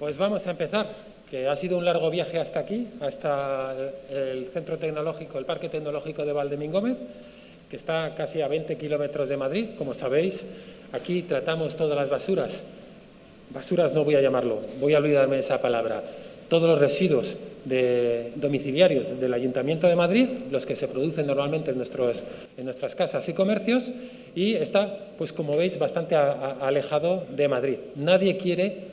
Pues vamos a empezar, que ha sido un largo viaje hasta aquí, hasta el Centro Tecnológico, el Parque Tecnológico de Valdemín-Gómez, que está casi a 20 kilómetros de Madrid. Como sabéis, aquí tratamos todas las basuras no voy a llamarlo, voy a olvidarme de esa palabra, todos los residuos domiciliarios del Ayuntamiento de Madrid, los que se producen normalmente en nuestras casas y comercios, y está, pues como veis, bastante alejado de Madrid. Nadie quiere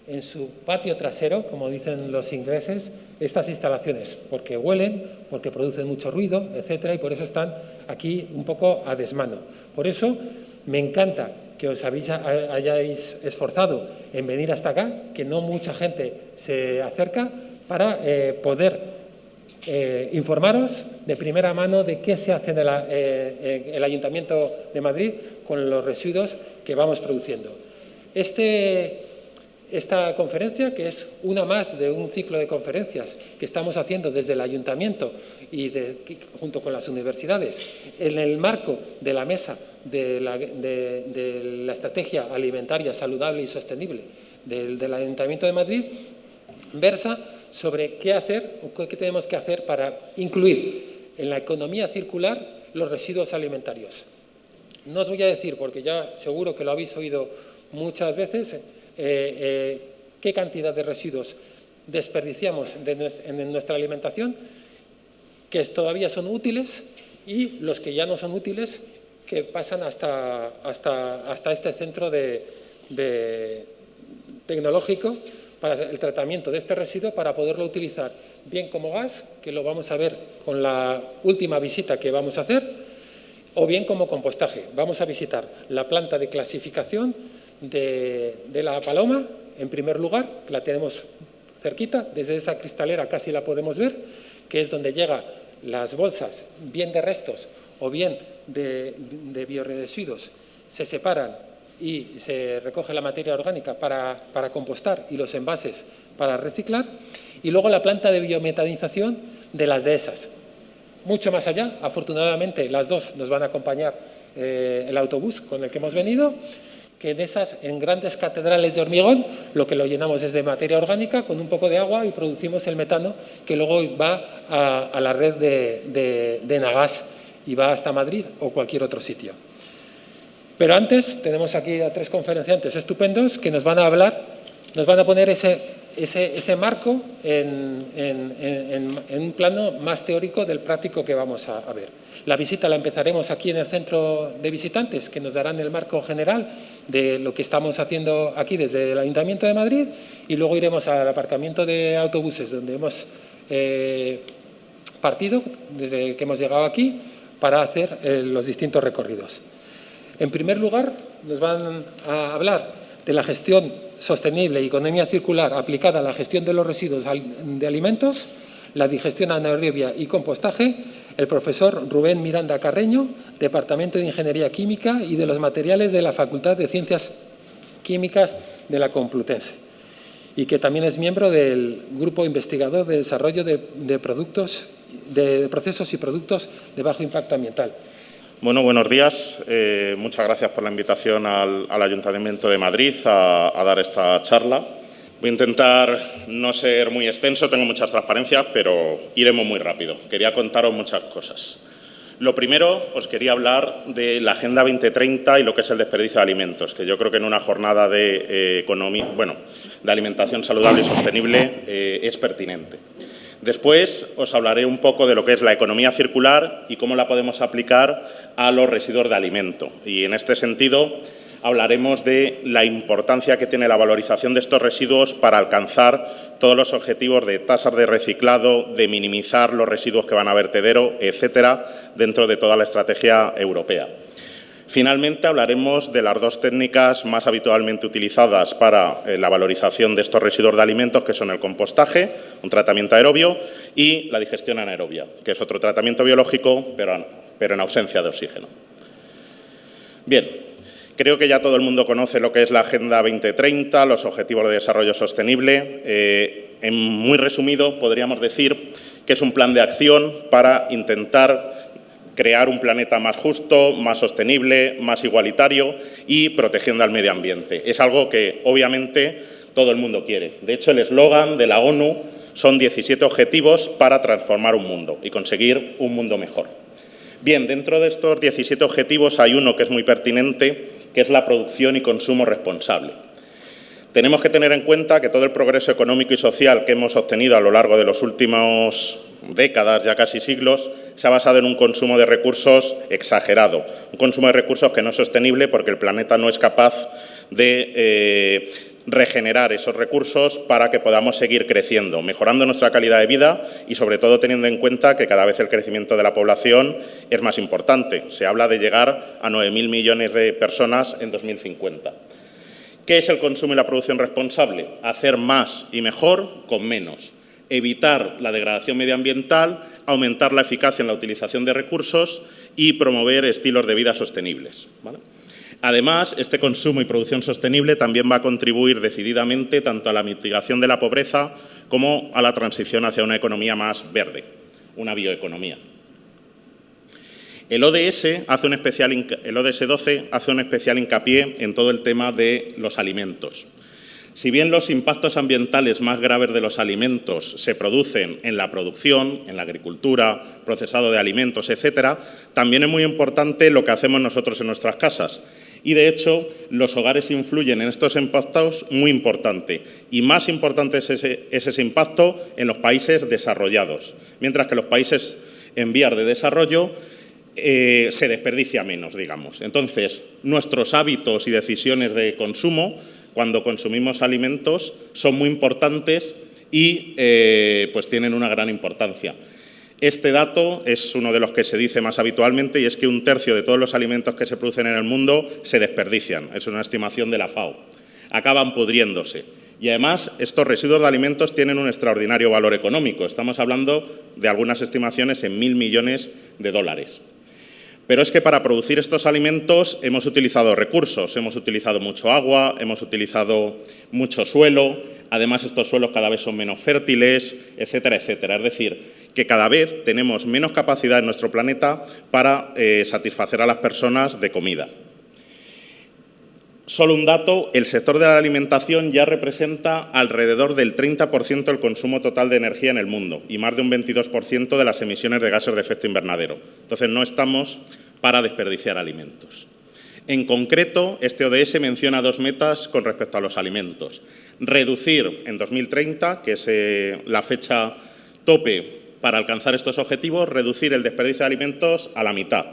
en su patio trasero, como dicen los ingleses, estas instalaciones, porque huelen, porque producen mucho ruido, etcétera, y por eso están aquí un poco a desmano. Por eso me encanta que os hayáis esforzado en venir hasta acá, que no mucha gente se acerca, para poder informaros de primera mano de qué se hace en el Ayuntamiento de Madrid con los residuos que vamos produciendo. Esta conferencia, que es una más de un ciclo de conferencias que estamos haciendo desde el Ayuntamiento y junto con las universidades, en el marco de la mesa de la estrategia alimentaria saludable y sostenible del Ayuntamiento de Madrid, versa sobre qué hacer o qué tenemos que hacer para incluir en la economía circular los residuos alimentarios. No os voy a decir, porque ya seguro que lo habéis oído muchas veces, qué cantidad de residuos desperdiciamos en nuestra alimentación, que todavía son útiles, y los que ya no son útiles, que pasan hasta este centro tecnológico para el tratamiento de este residuo, para poderlo utilizar bien como gas, que lo vamos a ver con la última visita que vamos a hacer, o bien como compostaje. Vamos a visitar la planta de clasificación de La Paloma, en primer lugar, que la tenemos cerquita, desde esa cristalera casi la podemos ver, que es donde llegan las bolsas, bien de restos o bien de biorresiduos, se separan y se recoge la materia orgánica para compostar y los envases para reciclar, y luego la planta de biometanización de las dehesas. Mucho más allá, afortunadamente las dos nos van a acompañar el autobús con el que hemos venido, que en grandes catedrales de hormigón lo que lo llenamos es de materia orgánica con un poco de agua y producimos el metano que luego va a la red de Enagás y va hasta Madrid o cualquier otro sitio. Pero antes tenemos aquí a tres conferenciantes estupendos que nos van a hablar, nos van a poner ese marco en un plano más teórico del práctico que vamos a ver. La visita la empezaremos aquí en el centro de visitantes, que nos darán el marco general de lo que estamos haciendo aquí desde el Ayuntamiento de Madrid, y luego iremos al aparcamiento de autobuses donde hemos partido desde que hemos llegado aquí para hacer los distintos recorridos. En primer lugar, nos van a hablar de la gestión sostenible y economía circular aplicada a la gestión de los residuos de alimentos, la digestión anaerobia y compostaje, el profesor Rubén Miranda Carreño, Departamento de Ingeniería Química y de los Materiales de la Facultad de Ciencias Químicas de la Complutense, y que también es miembro del Grupo Investigador de Desarrollo de Procesos y Productos de Bajo Impacto Ambiental. Bueno, buenos días. Muchas gracias por la invitación al Ayuntamiento de Madrid a dar esta charla. Voy a intentar no ser muy extenso, tengo muchas transparencias, pero iremos muy rápido. Quería contaros muchas cosas. Lo primero, os quería hablar de la Agenda 2030 y lo que es el desperdicio de alimentos, que yo creo que en una jornada de alimentación saludable y sostenible es pertinente. Después os hablaré un poco de lo que es la economía circular y cómo la podemos aplicar a los residuos de alimento. Y en este sentido hablaremos de la importancia que tiene la valorización de estos residuos para alcanzar todos los objetivos de tasas de reciclado, de minimizar los residuos que van a vertedero, etcétera, dentro de toda la estrategia europea. Finalmente, hablaremos de las dos técnicas más habitualmente utilizadas para la valorización de estos residuos de alimentos, que son el compostaje, un tratamiento aerobio, y la digestión anaerobia, que es otro tratamiento biológico, pero en ausencia de oxígeno. Bien, creo que ya todo el mundo conoce lo que es la Agenda 2030, los Objetivos de Desarrollo Sostenible. En muy resumido, podríamos decir que es un plan de acción para intentar crear un planeta más justo, más sostenible, más igualitario y protegiendo al medio ambiente. Es algo que, obviamente, todo el mundo quiere. De hecho, el eslogan de la ONU son 17 objetivos para transformar un mundo y conseguir un mundo mejor. Bien, dentro de estos 17 objetivos hay uno que es muy pertinente, que es la producción y consumo responsable. Tenemos que tener en cuenta que todo el progreso económico y social que hemos obtenido a lo largo de los últimos décadas, ya casi siglos, se ha basado en un consumo de recursos exagerado, un consumo de recursos que no es sostenible porque el planeta no es capaz de regenerar esos recursos para que podamos seguir creciendo, mejorando nuestra calidad de vida y, sobre todo, teniendo en cuenta que cada vez el crecimiento de la población es más importante. Se habla de llegar a 9.000 millones de personas en 2050. ¿Qué es el consumo y la producción responsable? Hacer más y mejor con menos. Evitar la degradación medioambiental, aumentar la eficacia en la utilización de recursos y promover estilos de vida sostenibles, ¿vale? Además, este consumo y producción sostenible también va a contribuir decididamente tanto a la mitigación de la pobreza como a la transición hacia una economía más verde, una bioeconomía. El ODS 12 hace un especial hincapié en todo el tema de los alimentos. Si bien los impactos ambientales más graves de los alimentos se producen en la producción, en la agricultura, procesado de alimentos, etcétera, también es muy importante lo que hacemos nosotros en nuestras casas. Y, de hecho, los hogares influyen en estos impactos muy importante. Y más importante es ese impacto en los países desarrollados, mientras que los países en vías de desarrollo se desperdicia menos, digamos. Entonces, nuestros hábitos y decisiones de consumo, cuando consumimos alimentos, son muy importantes y pues tienen una gran importancia. Este dato es uno de los que se dice más habitualmente y es que 1/3 de todos los alimentos que se producen en el mundo se desperdician. Es una estimación de la FAO. Acaban pudriéndose. Y además, estos residuos de alimentos tienen un extraordinario valor económico. Estamos hablando de algunas estimaciones en 1.000 millones de dólares. Pero es que para producir estos alimentos hemos utilizado recursos, hemos utilizado mucho agua, hemos utilizado mucho suelo, además estos suelos cada vez son menos fértiles, etcétera, etcétera. Es decir, que cada vez tenemos menos capacidad en nuestro planeta para satisfacer a las personas de comida. Solo un dato, el sector de la alimentación ya representa alrededor del 30% del consumo total de energía en el mundo y más de un 22% de las emisiones de gases de efecto invernadero. Entonces, no estamos para desperdiciar alimentos. En concreto, este ODS menciona 2 metas con respecto a los alimentos. Reducir en 2030, que es la fecha tope para alcanzar estos objetivos, reducir el desperdicio de alimentos a la mitad,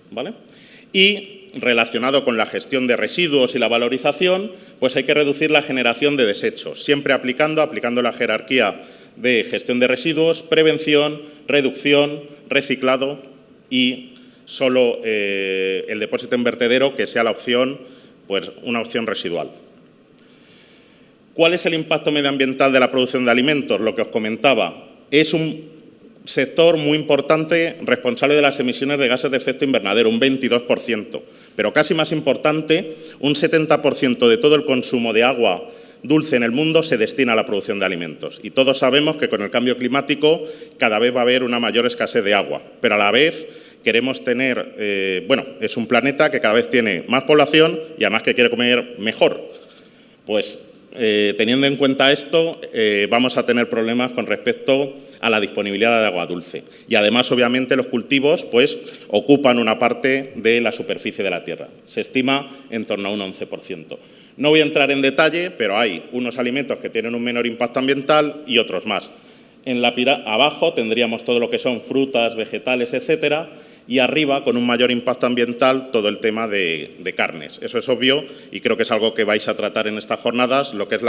¿vale? Y relacionado con la gestión de residuos y la valorización, pues hay que reducir la generación de desechos, siempre aplicando la jerarquía de gestión de residuos, prevención, reducción, reciclado y solo el depósito en vertedero que sea la opción, pues una opción residual. ¿Cuál es el impacto medioambiental de la producción de alimentos? Lo que os comentaba, es un sector muy importante responsable de las emisiones de gases de efecto invernadero, un 22%. Pero casi más importante, un 70% de todo el consumo de agua dulce en el mundo se destina a la producción de alimentos. Y todos sabemos que con el cambio climático cada vez va a haber una mayor escasez de agua. Pero a la vez queremos tener, es un planeta que cada vez tiene más población y además que quiere comer mejor. Pues teniendo en cuenta esto, vamos a tener problemas con respecto a la disponibilidad de agua dulce. Y además, obviamente, los cultivos pues, ocupan una parte de la superficie de la tierra. Se estima en torno a un 11%. No voy a entrar en detalle, pero hay unos alimentos que tienen un menor impacto ambiental y otros más. Abajo tendríamos todo lo que son frutas, vegetales, etcétera, y arriba, con un mayor impacto ambiental, todo el tema de carnes. Eso es obvio y creo que es algo que vais a tratar en estas jornadas, lo que es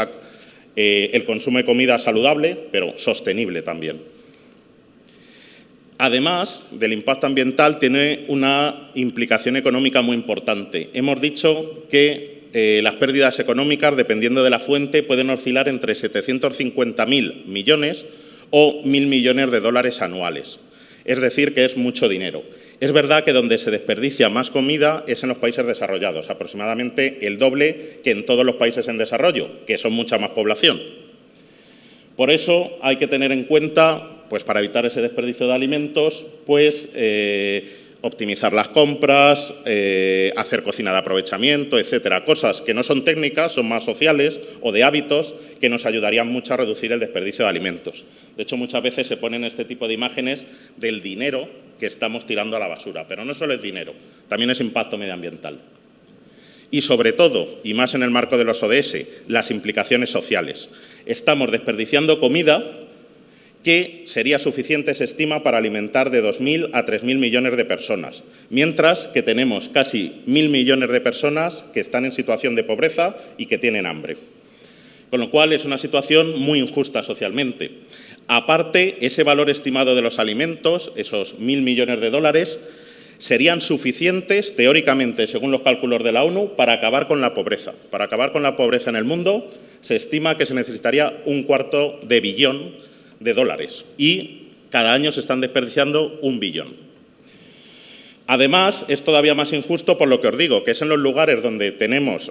el consumo de comida saludable, pero sostenible también. Además del impacto ambiental, tiene una implicación económica muy importante. Hemos dicho que las pérdidas económicas, dependiendo de la fuente, pueden oscilar entre 750.000 millones o 1.000 millones de dólares anuales. Es decir, que es mucho dinero. Es verdad que donde se desperdicia más comida es en los países desarrollados, aproximadamente el doble que en todos los países en desarrollo, que son mucha más población. Por eso hay que tener en cuenta, pues para evitar ese desperdicio de alimentos, pues optimizar las compras, hacer cocina de aprovechamiento, etcétera. Cosas que no son técnicas, son más sociales o de hábitos que nos ayudarían mucho a reducir el desperdicio de alimentos. De hecho, muchas veces se ponen este tipo de imágenes del dinero que estamos tirando a la basura. Pero no solo es dinero, también es impacto medioambiental. Y sobre todo, y más en el marco de los ODS, las implicaciones sociales. Estamos desperdiciando comida que sería suficiente, se estima, para alimentar de 2.000 a 3.000 millones de personas, mientras que tenemos casi 1.000 millones de personas que están en situación de pobreza y que tienen hambre. Con lo cual, es una situación muy injusta socialmente. Aparte, ese valor estimado de los alimentos, esos 1.000 millones de dólares, serían suficientes, teóricamente, según los cálculos de la ONU, para acabar con la pobreza. Para acabar con la pobreza en el mundo, se estima que se necesitaría $250 billón de dólares y cada año se están desperdiciando 1 billón. Además, es todavía más injusto por lo que os digo, que es en los lugares donde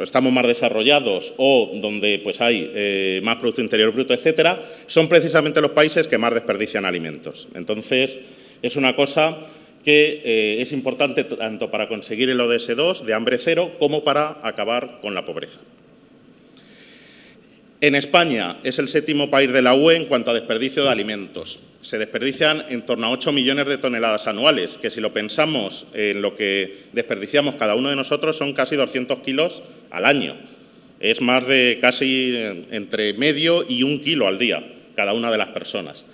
estamos más desarrollados o donde pues, hay más Producto Interior Bruto, etcétera, son precisamente los países que más desperdician alimentos. Entonces, es una cosa que es importante tanto para conseguir el ODS 2 de hambre cero como para acabar con la pobreza. En España es el 7º país de la UE en cuanto a desperdicio de alimentos. Se desperdician en torno a 8 millones de toneladas anuales, que si lo pensamos en lo que desperdiciamos cada uno de nosotros son casi 200 kilos al año. Es más de casi entre medio y 1 kilo al día, cada una de las personas.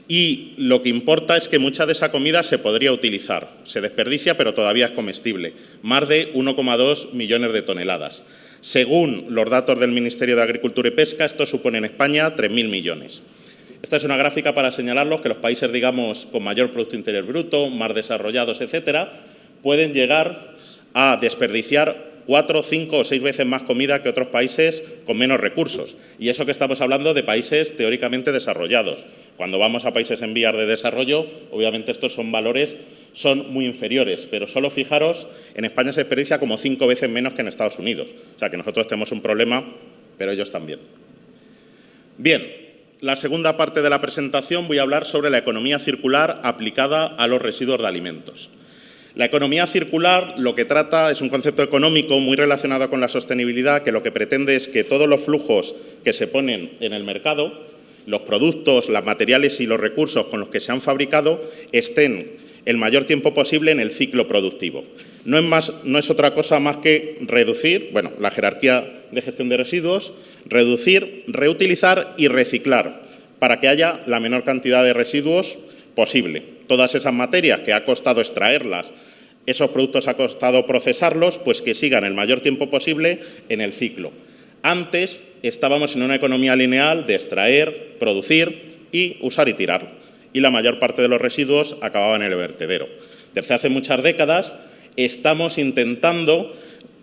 Y lo que importa es que mucha de esa comida se podría utilizar. Se desperdicia, pero todavía es comestible. Más de 1,2 millones de toneladas. Según los datos del Ministerio de Agricultura y Pesca, esto supone en España 3.000 millones. Esta es una gráfica para señalarlos que los países, digamos, con mayor Producto Interior Bruto, más desarrollados, etcétera, pueden llegar a desperdiciar 4, 5 o 6 veces más comida que otros países con menos recursos. Y eso que estamos hablando de países teóricamente desarrollados. Cuando vamos a países en vías de desarrollo, obviamente estos son valores son muy inferiores, pero solo fijaros, en España se desperdicia como 5 veces menos que en Estados Unidos. O sea que nosotros tenemos un problema, pero ellos también. Bien, la segunda parte de la presentación voy a hablar sobre la economía circular aplicada a los residuos de alimentos. La economía circular lo que trata es un concepto económico muy relacionado con la sostenibilidad, que lo que pretende es que todos los flujos que se ponen en el mercado, los productos, los materiales y los recursos con los que se han fabricado, estén el mayor tiempo posible en el ciclo productivo. No es otra cosa más que reducir, la jerarquía de gestión de residuos, reducir, reutilizar y reciclar para que haya la menor cantidad de residuos posible. Todas esas materias que ha costado extraerlas, esos productos ha costado procesarlos, pues que sigan el mayor tiempo posible en el ciclo. Antes estábamos en una economía lineal de extraer, producir y usar y tirar. Y la mayor parte de los residuos acababan en el vertedero. Desde hace muchas décadas estamos intentando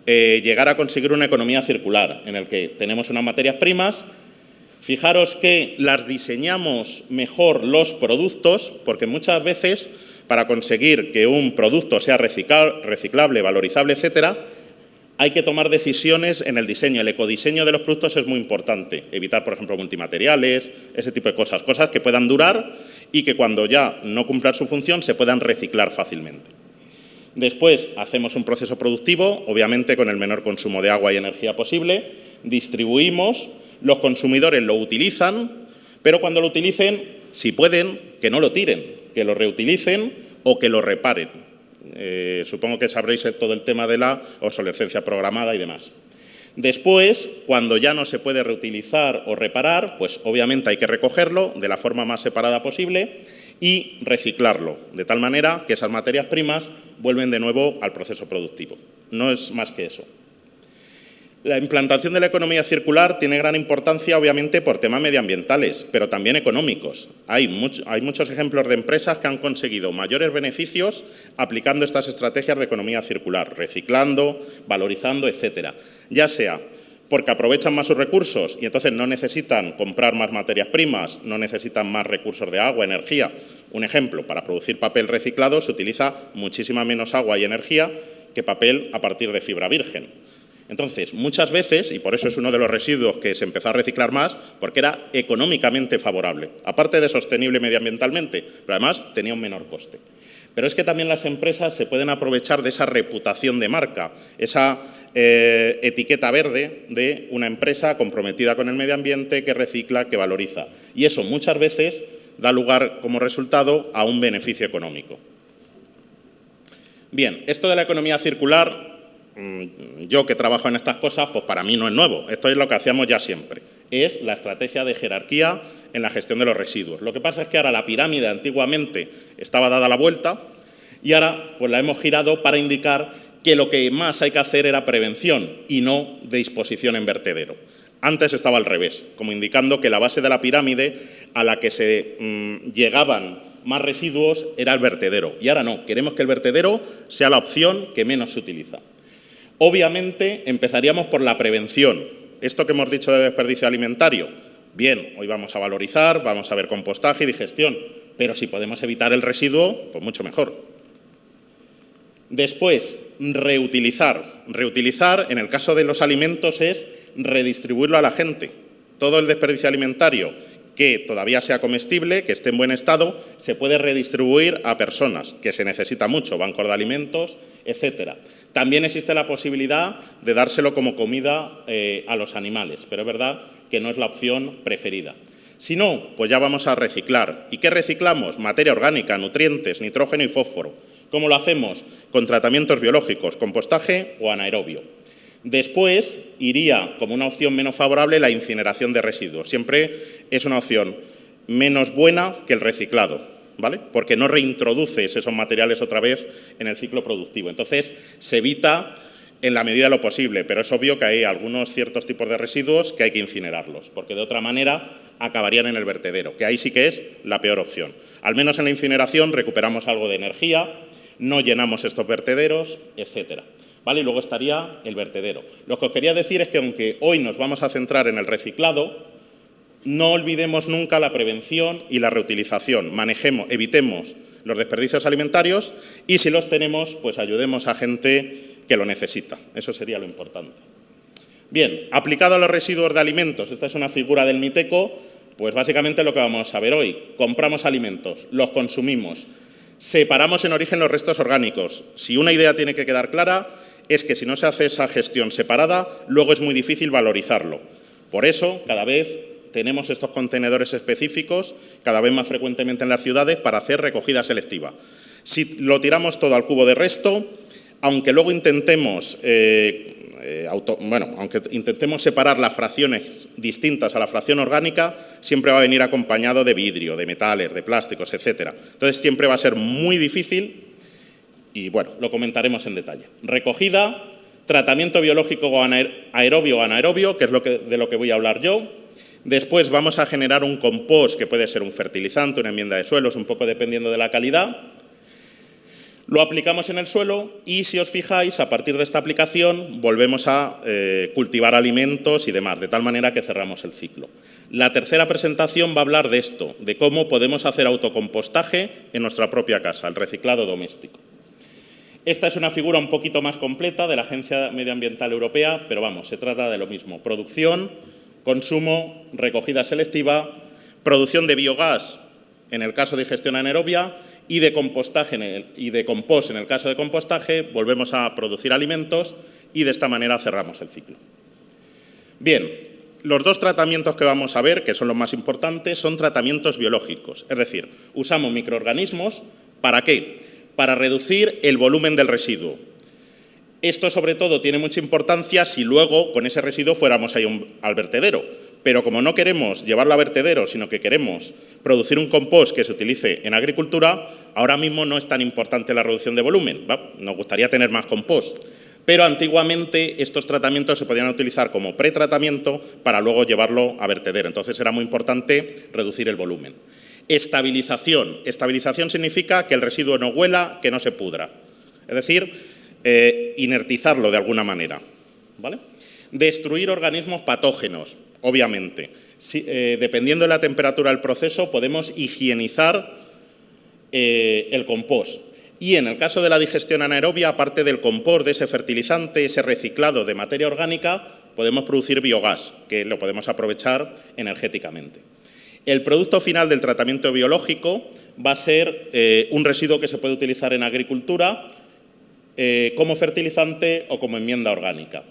llegar a conseguir una economía circular, en el que tenemos unas materias primas. Fijaros que las diseñamos mejor los productos, porque muchas veces para conseguir que un producto sea reciclable, valorizable, etcétera, hay que tomar decisiones en el diseño. El ecodiseño de los productos es muy importante. Evitar, por ejemplo, multimateriales, ese tipo de cosas. Cosas que puedan durar y que cuando ya no cumplan su función se puedan reciclar fácilmente. Después hacemos un proceso productivo, obviamente con el menor consumo de agua y energía posible. Distribuimos, los consumidores lo utilizan, pero cuando lo utilicen, si pueden, que no lo tiren, que lo reutilicen o que lo reparen. Supongo que sabréis todo el tema de la obsolescencia programada y demás. Después, cuando ya no se puede reutilizar o reparar, pues obviamente hay que recogerlo de la forma más separada posible y reciclarlo, de tal manera que esas materias primas vuelven de nuevo al proceso productivo. No es más que eso. La implantación de la economía circular tiene gran importancia, obviamente, por temas medioambientales, pero también económicos. Hay muchos ejemplos de empresas que han conseguido mayores beneficios aplicando estas estrategias de economía circular, reciclando, valorizando, etcétera. Ya sea porque aprovechan más sus recursos y entonces no necesitan comprar más materias primas, no necesitan más recursos de agua, energía. Un ejemplo, para producir papel reciclado se utiliza muchísima menos agua y energía que papel a partir de fibra virgen. Entonces, muchas veces, y por eso es uno de los residuos que se empezó a reciclar más, porque era económicamente favorable, aparte de sostenible medioambientalmente, pero además tenía un menor coste. Pero es que también las empresas se pueden aprovechar de esa reputación de marca, esa etiqueta verde de una empresa comprometida con el medio ambiente, que recicla, que valoriza. Y eso muchas veces da lugar como resultado a un beneficio económico. Bien, esto de la economía circular, yo que trabajo en estas cosas, pues para mí no es nuevo. Esto es lo que hacíamos ya siempre. Es la estrategia de jerarquía en la gestión de los residuos. Lo que pasa es que ahora la pirámide antiguamente estaba dada la vuelta y ahora pues la hemos girado para indicar que lo que más hay que hacer era prevención y no disposición en vertedero. Antes estaba al revés, como indicando que la base de la pirámide a la que se llegaban más residuos era el vertedero. Y ahora no, queremos que el vertedero sea la opción que menos se utiliza. Obviamente empezaríamos por la prevención. Esto que hemos dicho de desperdicio alimentario, bien, hoy vamos a valorizar, vamos a ver compostaje y digestión, pero si podemos evitar el residuo, pues mucho mejor. Después, reutilizar. Reutilizar, en el caso de los alimentos, es redistribuirlo a la gente. Todo el desperdicio alimentario que todavía sea comestible, que esté en buen estado, se puede redistribuir a personas, que se necesita mucho, bancos de alimentos, etcétera. También existe la posibilidad de dárselo como comida a los animales, pero es verdad que no es la opción preferida. Si no, pues ya vamos a reciclar. ¿Y qué reciclamos? Materia orgánica, nutrientes, nitrógeno y fósforo. ¿Cómo lo hacemos? Con tratamientos biológicos, compostaje o anaerobio. Después iría como una opción menos favorable la incineración de residuos. Siempre es una opción menos buena que el reciclado, ¿vale? Porque no reintroduces esos materiales otra vez en el ciclo productivo. Entonces, se evita en la medida de lo posible, pero es obvio que hay algunos ciertos tipos de residuos que hay que incinerarlos, porque de otra manera acabarían en el vertedero, que ahí sí que es la peor opción. Al menos en la incineración recuperamos algo de energía, no llenamos estos vertederos, etcétera. ¿Vale? Y luego estaría el vertedero. Lo que os quería decir es que aunque hoy nos vamos a centrar en el reciclado, no olvidemos nunca la prevención y la reutilización. Evitemos los desperdicios alimentarios y si los tenemos, pues ayudemos a gente que lo necesita. Eso sería lo importante. Bien, aplicado a los residuos de alimentos, esta es una figura del Miteco, pues básicamente lo que vamos a ver hoy. Compramos alimentos, los consumimos, separamos en origen los restos orgánicos. Si una idea tiene que quedar clara, es que si no se hace esa gestión separada, luego es muy difícil valorizarlo. Por eso, cada vez tenemos estos contenedores específicos, cada vez más frecuentemente en las ciudades, para hacer recogida selectiva. Si lo tiramos todo al cubo de resto, aunque luego intentemos, separar las fracciones distintas a la fracción orgánica, siempre va a venir acompañado de vidrio, de metales, de plásticos, etcétera. Entonces, siempre va a ser muy difícil y, bueno, lo comentaremos en detalle. Recogida, tratamiento biológico aerobio o anaerobio, que es de lo que voy a hablar yo. Después vamos a generar un compost, que puede ser un fertilizante, una enmienda de suelos, un poco dependiendo de la calidad. Lo aplicamos en el suelo y, si os fijáis, a partir de esta aplicación volvemos a cultivar alimentos y demás, de tal manera que cerramos el ciclo. La tercera presentación va a hablar de esto, de cómo podemos hacer autocompostaje en nuestra propia casa, el reciclado doméstico. Esta es una figura un poquito más completa de la Agencia Medioambiental Europea, pero vamos, se trata de lo mismo. Producción, consumo, recogida selectiva, producción de biogás en el caso de digestión anaerobia y de compostaje y de compost en el caso de compostaje, volvemos a producir alimentos y de esta manera cerramos el ciclo. Bien, los dos tratamientos que vamos a ver, que son los más importantes, son tratamientos biológicos. Es decir, usamos microorganismos, ¿para qué? Para reducir el volumen del residuo. Esto, sobre todo, tiene mucha importancia si luego con ese residuo fuéramos ahí al vertedero. Pero como no queremos llevarlo a vertedero, sino que queremos producir un compost que se utilice en agricultura, ahora mismo no es tan importante la reducción de volumen. Nos gustaría tener más compost. Pero antiguamente estos tratamientos se podían utilizar como pretratamiento para luego llevarlo a vertedero. Entonces era muy importante reducir el volumen. Estabilización. Estabilización significa que el residuo no huela, que no se pudra. Es decir, inertizarlo de alguna manera, ¿vale? Destruir organismos patógenos, obviamente. Dependiendo de la temperatura del proceso, podemos higienizar el compost. Y en el caso de la digestión anaerobia, aparte del compost, de ese fertilizante, ese reciclado de materia orgánica, podemos producir biogás, que lo podemos aprovechar energéticamente. El producto final del tratamiento biológico va a ser un residuo que se puede utilizar en agricultura como fertilizante o como enmienda orgánica.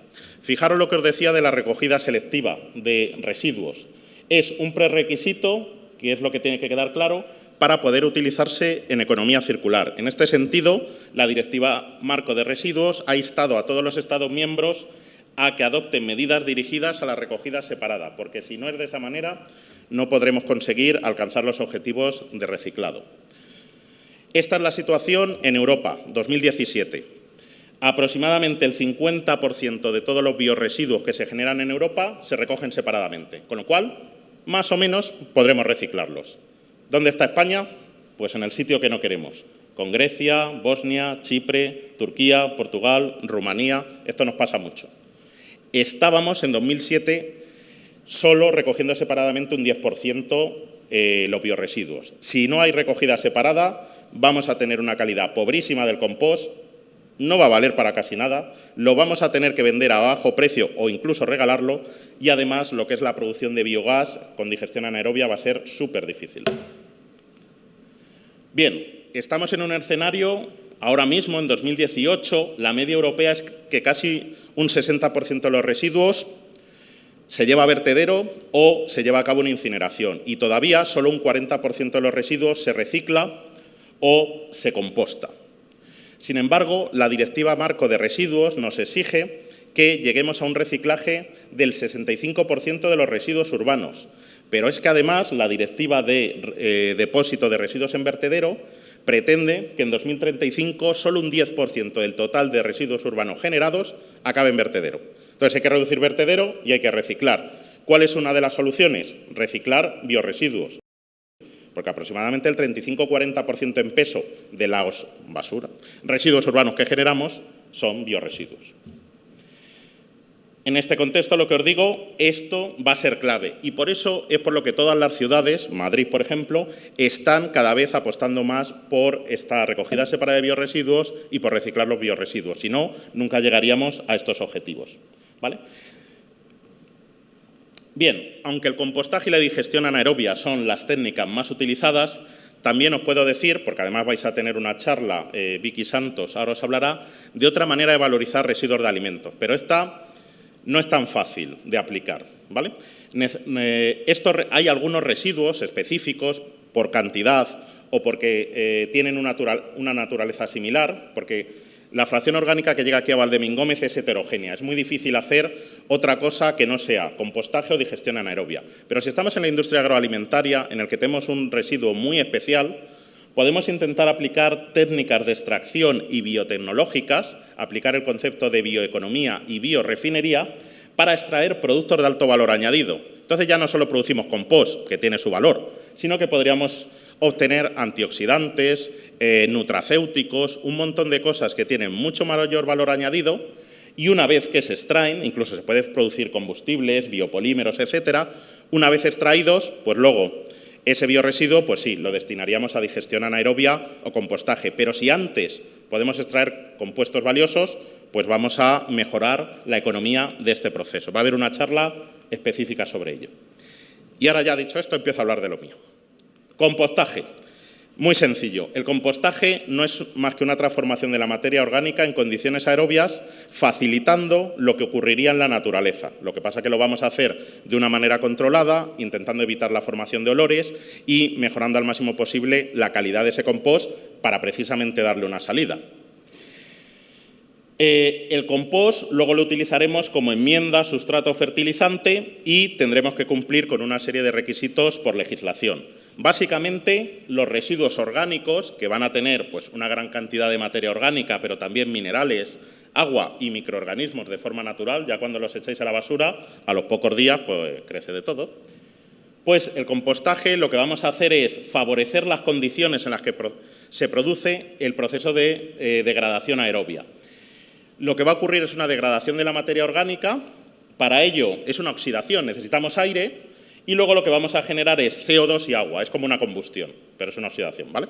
Fijaros lo que os decía de la recogida selectiva de residuos. Es un prerequisito, que es lo que tiene que quedar claro, para poder utilizarse en economía circular. En este sentido, la Directiva Marco de Residuos ha instado a todos los Estados miembros a que adopten medidas dirigidas a la recogida separada, porque si no es de esa manera, no podremos conseguir alcanzar los objetivos de reciclado. Esta es la situación en Europa, 2017. Aproximadamente el 50% de todos los biorresiduos que se generan en Europa se recogen separadamente, con lo cual, más o menos, podremos reciclarlos. ¿Dónde está España? Pues en el sitio que no queremos, con Grecia, Bosnia, Chipre, Turquía, Portugal, Rumanía. Esto nos pasa mucho. Estábamos en 2007 solo recogiendo separadamente un 10% los biorresiduos. Si no hay recogida separada, vamos a tener una calidad pobrísima del compost, no va a valer para casi nada, lo vamos a tener que vender a bajo precio o incluso regalarlo, y además lo que es la producción de biogás con digestión anaerobia va a ser súper difícil. Bien, estamos en un escenario, ahora mismo en 2018, la media europea es que casi un 60% de los residuos se lleva a vertedero o se lleva a cabo una incineración, y todavía solo un 40% de los residuos se recicla o se composta. Sin embargo, la Directiva Marco de Residuos nos exige que lleguemos a un reciclaje del 65% de los residuos urbanos, pero es que además la Directiva de Depósito de Residuos en Vertedero pretende que en 2035 solo un 10% del total de residuos urbanos generados acabe en vertedero. Entonces hay que reducir vertedero y hay que reciclar. ¿Cuál es una de las soluciones? Reciclar biorresiduos, porque aproximadamente el 35-40% en peso de las residuos urbanos que generamos son biorresiduos. En este contexto, lo que os digo, esto va a ser clave, y por eso es por lo que todas las ciudades, Madrid por ejemplo, están cada vez apostando más por esta recogida separada de biorresiduos y por reciclar los biorresiduos. Si no, nunca llegaríamos a estos objetivos, ¿vale? Bien, aunque el compostaje y la digestión anaerobia son las técnicas más utilizadas, también os puedo decir, porque además vais a tener una charla, Vicky Santos ahora os hablará, de otra manera de valorizar residuos de alimentos, pero esta no es tan fácil de aplicar, ¿vale? Hay algunos residuos específicos por cantidad o porque tienen una naturaleza similar, porque la fracción orgánica que llega aquí a Valdemingómez es heterogénea. Es muy difícil hacer otra cosa que no sea compostaje o digestión anaerobia. Pero si estamos en la industria agroalimentaria, en el que tenemos un residuo muy especial, podemos intentar aplicar técnicas de extracción y biotecnológicas, aplicar el concepto de bioeconomía y biorefinería para extraer productos de alto valor añadido. Entonces ya no solo producimos compost, que tiene su valor, sino que podríamos obtener antioxidantes, nutracéuticos, un montón de cosas que tienen mucho mayor valor añadido, y una vez que se extraen, incluso se pueden producir combustibles, biopolímeros, etcétera. Una vez extraídos, pues luego ese biorresiduo, pues sí, lo destinaríamos a digestión anaerobia o compostaje, pero si antes podemos extraer compuestos valiosos, pues vamos a mejorar la economía de este proceso. Va a haber una charla específica sobre ello. Y ahora ya dicho esto, empiezo a hablar de lo mío. Compostaje. Muy sencillo. El compostaje no es más que una transformación de la materia orgánica en condiciones aerobias, facilitando lo que ocurriría en la naturaleza. Lo que pasa es que lo vamos a hacer de una manera controlada, intentando evitar la formación de olores y mejorando al máximo posible la calidad de ese compost para precisamente darle una salida. El compost luego lo utilizaremos como enmienda, sustrato fertilizante, y tendremos que cumplir con una serie de requisitos por legislación. Básicamente, los residuos orgánicos, que van a tener pues, una gran cantidad de materia orgánica, pero también minerales, agua y microorganismos de forma natural, ya cuando los echáis a la basura, a los pocos días pues, crece de todo. Pues el compostaje lo que vamos a hacer es favorecer las condiciones en las que se produce el proceso de degradación aerobia. Lo que va a ocurrir es una degradación de la materia orgánica, para ello es una oxidación, necesitamos aire, y luego lo que vamos a generar es CO2 y agua, es como una combustión, pero es una oxidación, ¿vale?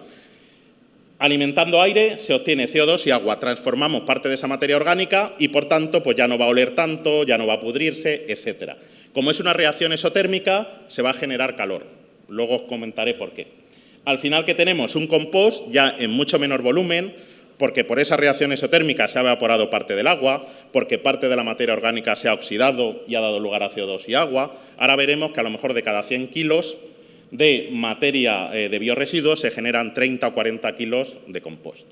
Alimentando aire se obtiene CO2 y agua, transformamos parte de esa materia orgánica y por tanto pues ya no va a oler tanto, ya no va a pudrirse, etcétera. Como es una reacción exotérmica, se va a generar calor. Luego os comentaré por qué. Al final, ¿qué tenemos? Un compost ya en mucho menor volumen, porque por esa reacción exotérmica se ha evaporado parte del agua, porque parte de la materia orgánica se ha oxidado y ha dado lugar a CO2 y agua. Ahora veremos que a lo mejor de cada 100 kilos de materia de biorresiduos se generan 30 o 40 kilos de compost.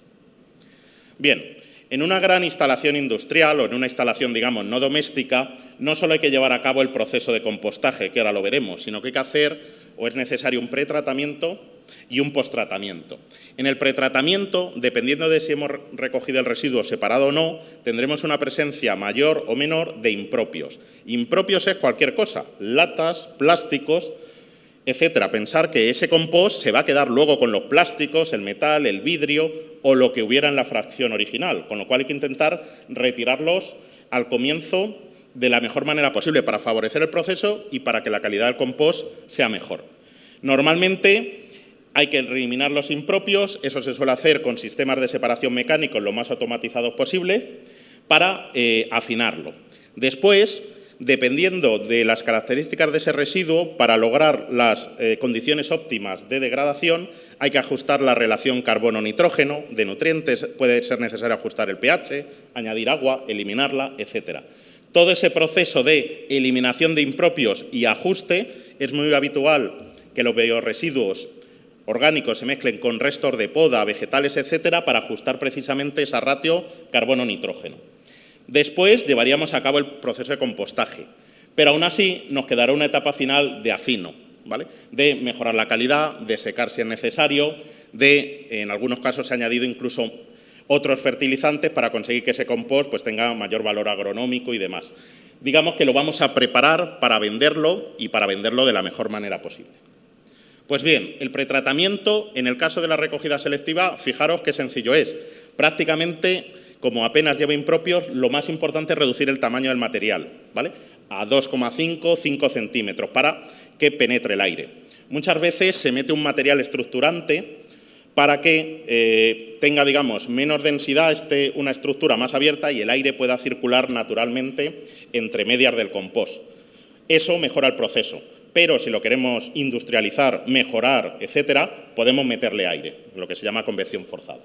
Bien, en una gran instalación industrial o en una instalación, digamos, no doméstica, no solo hay que llevar a cabo el proceso de compostaje, que ahora lo veremos, sino que hay que hacer o es necesario un pretratamiento y un posttratamiento. En el pretratamiento, dependiendo de si hemos recogido el residuo separado o no, tendremos una presencia mayor o menor de impropios. Impropios es cualquier cosa, latas, plásticos, etcétera. Pensar que ese compost se va a quedar luego con los plásticos, el metal, el vidrio o lo que hubiera en la fracción original, con lo cual hay que intentar retirarlos al comienzo de la mejor manera posible para favorecer el proceso y para que la calidad del compost sea mejor. Normalmente hay que eliminar los impropios, eso se suele hacer con sistemas de separación mecánicos lo más automatizados posible para afinarlo. Después, dependiendo de las características de ese residuo, para lograr las condiciones óptimas de degradación, hay que ajustar la relación carbono-nitrógeno de nutrientes, puede ser necesario ajustar el pH, añadir agua, eliminarla, etcétera. Todo ese proceso de eliminación de impropios y ajuste es muy habitual que los biorresiduos orgánicos se mezclen con restos de poda, vegetales, etcétera, para ajustar precisamente esa ratio carbono-nitrógeno. Después llevaríamos a cabo el proceso de compostaje, pero aún así nos quedará una etapa final de afino, ¿vale? De mejorar la calidad, de secar si es necesario, en algunos casos se ha añadido incluso otros fertilizantes para conseguir que ese compost pues, tenga mayor valor agronómico y demás. Digamos que lo vamos a preparar para venderlo y para venderlo de la mejor manera posible. Pues bien, el pretratamiento, en el caso de la recogida selectiva, fijaros qué sencillo es. Prácticamente, como apenas lleva impropios, lo más importante es reducir el tamaño del material, ¿vale? A 2,5, 5 centímetros para que penetre el aire. Muchas veces se mete un material estructurante para que tenga, digamos, menos densidad, esté una estructura más abierta y el aire pueda circular naturalmente entre medias del compost. Eso mejora el proceso. Pero si lo queremos industrializar, mejorar, etcétera, podemos meterle aire, lo que se llama convección forzada.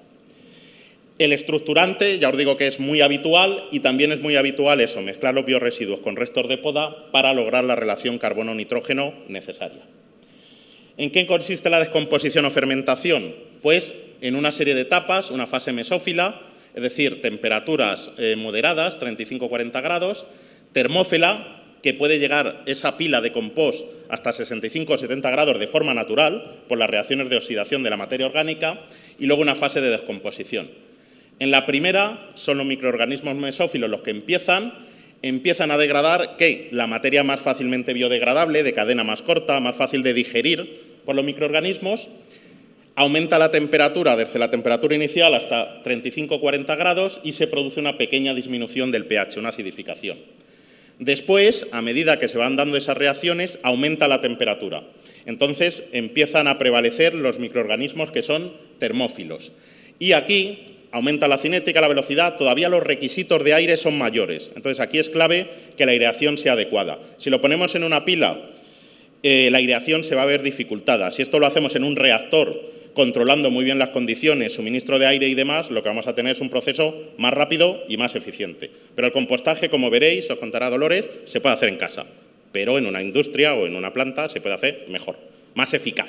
El estructurante, ya os digo que es muy habitual y también es muy habitual eso, mezclar los biorresiduos con restos de poda para lograr la relación carbono-nitrógeno necesaria. ¿En qué consiste la descomposición o fermentación? Pues en una serie de etapas, una fase mesófila, es decir, temperaturas moderadas, 35-40 grados, termófila, que puede llegar esa pila de compost hasta 65 o 70 grados de forma natural, por las reacciones de oxidación de la materia orgánica, y luego una fase de descomposición. En la primera son los microorganismos mesófilos los que empiezan a degradar la materia más fácilmente biodegradable, de cadena más corta, más fácil de digerir por los microorganismos, aumenta la temperatura desde la temperatura inicial hasta 35-40 grados y se produce una pequeña disminución del pH, una acidificación. Después, a medida que se van dando esas reacciones, aumenta la temperatura. Entonces, empiezan a prevalecer los microorganismos que son termófilos. Y aquí aumenta la cinética, la velocidad, todavía los requisitos de aire son mayores. Entonces, aquí es clave que la aireación sea adecuada. Si lo ponemos en una pila, la aireación se va a ver dificultada. Si esto lo hacemos en un reactor, controlando muy bien las condiciones, suministro de aire y demás, lo que vamos a tener es un proceso más rápido y más eficiente. Pero el compostaje, como veréis, os contará Dolores, se puede hacer en casa, pero en una industria o en una planta se puede hacer mejor, más eficaz.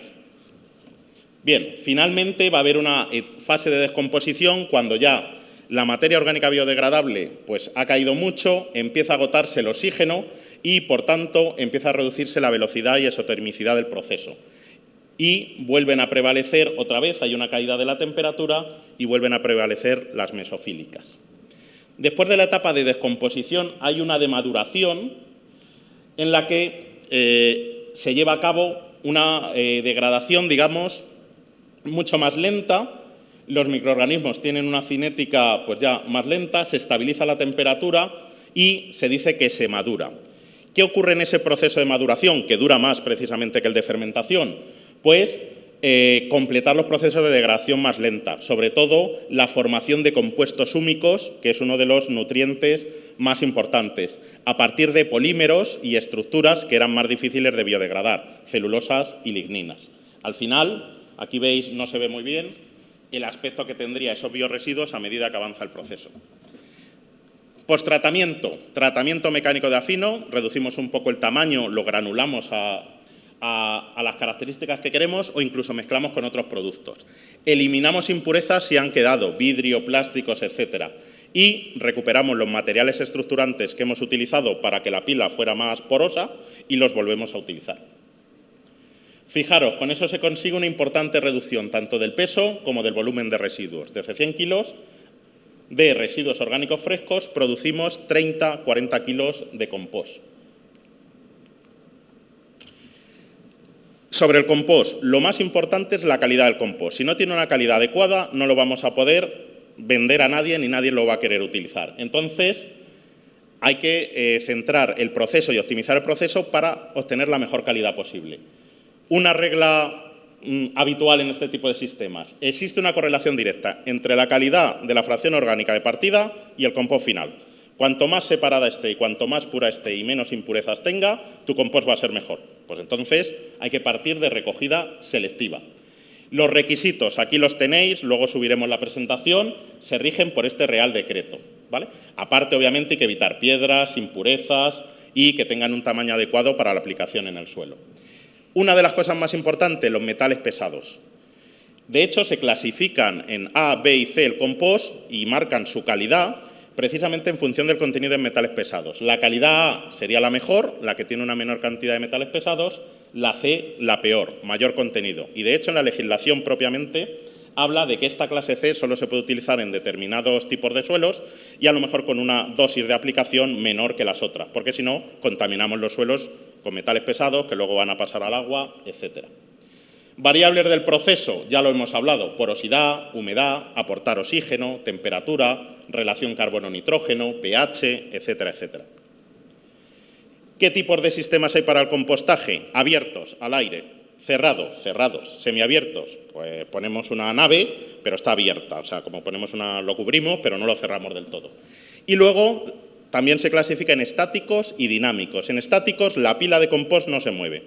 Bien, finalmente va a haber una fase de descomposición cuando ya la materia orgánica biodegradable pues, ha caído mucho, empieza a agotarse el oxígeno y, por tanto, empieza a reducirse la velocidad y exotermicidad del proceso. Y vuelven a prevalecer, otra vez hay una caída de la temperatura y vuelven a prevalecer las mesofílicas. Después de la etapa de descomposición hay una de maduración en la que se lleva a cabo una degradación, digamos, mucho más lenta. Los microorganismos tienen una cinética pues ya más lenta, se estabiliza la temperatura y se dice que se madura. ¿Qué ocurre en ese proceso de maduración, que dura más precisamente que el de fermentación? Pues completar los procesos de degradación más lenta, sobre todo la formación de compuestos húmicos, que es uno de los nutrientes más importantes, a partir de polímeros y estructuras que eran más difíciles de biodegradar, celulosas y ligninas. Al final, aquí veis, no se ve muy bien, el aspecto que tendría esos bioresiduos a medida que avanza el proceso. Posttratamiento, tratamiento mecánico de afino, reducimos un poco el tamaño, lo granulamos a las características que queremos o incluso mezclamos con otros productos. Eliminamos impurezas si han quedado, vidrio, plásticos, etcétera. Y recuperamos los materiales estructurantes que hemos utilizado para que la pila fuera más porosa y los volvemos a utilizar. Fijaros, con eso se consigue una importante reducción tanto del peso como del volumen de residuos. Desde 100 kilos de residuos orgánicos frescos producimos 30-40 kilos de compost. Sobre el compost, lo más importante es la calidad del compost. Si no tiene una calidad adecuada, no lo vamos a poder vender a nadie ni nadie lo va a querer utilizar. Entonces, hay que centrar el proceso y optimizar el proceso para obtener la mejor calidad posible. Una regla habitual en este tipo de sistemas. Existe una correlación directa entre la calidad de la fracción orgánica de partida y el compost final. Cuanto más separada esté y cuanto más pura esté y menos impurezas tenga, tu compost va a ser mejor. Pues entonces hay que partir de recogida selectiva. Los requisitos, aquí los tenéis, luego subiremos la presentación, se rigen por este Real Decreto, ¿vale? Aparte, obviamente, hay que evitar piedras, impurezas y que tengan un tamaño adecuado para la aplicación en el suelo. Una de las cosas más importantes, los metales pesados. De hecho, se clasifican en A, B y C el compost y marcan su calidad precisamente en función del contenido en metales pesados. La calidad A sería la mejor, la que tiene una menor cantidad de metales pesados, la C la peor, mayor contenido. Y de hecho en la legislación propiamente habla de que esta clase C solo se puede utilizar en determinados tipos de suelos y a lo mejor con una dosis de aplicación menor que las otras, porque si no contaminamos los suelos con metales pesados que luego van a pasar al agua, etcétera. Variables del proceso, ya lo hemos hablado, porosidad, humedad, aportar oxígeno, temperatura, relación carbono-nitrógeno, pH, etcétera, etcétera. ¿Qué tipos de sistemas hay para el compostaje? Abiertos, al aire, cerrados, semiabiertos. Pues ponemos una nave, pero está abierta, o sea, como ponemos una, lo cubrimos, pero no lo cerramos del todo. Y luego también se clasifica en estáticos y dinámicos. En estáticos la pila de compost no se mueve.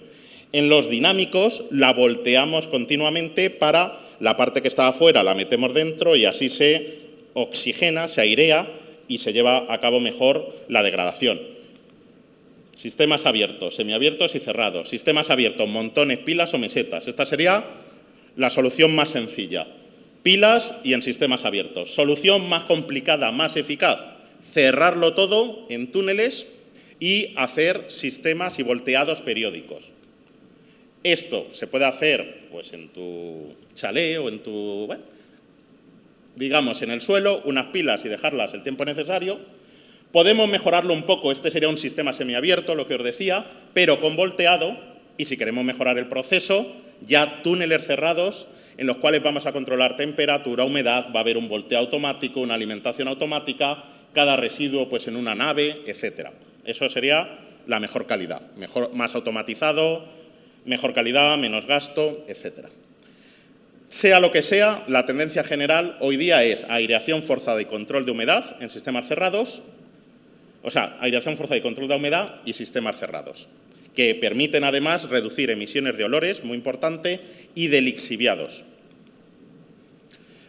En los dinámicos la volteamos continuamente para la parte que está afuera, la metemos dentro y así se oxigena, se airea y se lleva a cabo mejor la degradación. Sistemas abiertos, semiabiertos y cerrados. Sistemas abiertos, montones, pilas o mesetas. Esta sería la solución más sencilla. Pilas y en sistemas abiertos. Solución más complicada, más eficaz. Cerrarlo todo en túneles y hacer sistemas y volteados periódicos. Esto se puede hacer pues, en tu chalet o en tu, bueno, digamos, en el suelo, unas pilas y dejarlas el tiempo necesario. Podemos mejorarlo un poco, este sería un sistema semiabierto, lo que os decía, pero con volteado, y si queremos mejorar el proceso, ya túneles cerrados en los cuales vamos a controlar temperatura, humedad, va a haber un volteo automático, una alimentación automática, cada residuo pues en una nave, etcétera. Eso sería la mejor calidad, más automatizado, mejor calidad, menos gasto, etcétera. Sea lo que sea, la tendencia general hoy día es aireación forzada y control de humedad en sistemas cerrados, o sea, aireación forzada y control de humedad y sistemas cerrados, que permiten además reducir emisiones de olores, muy importante, y de lixiviados.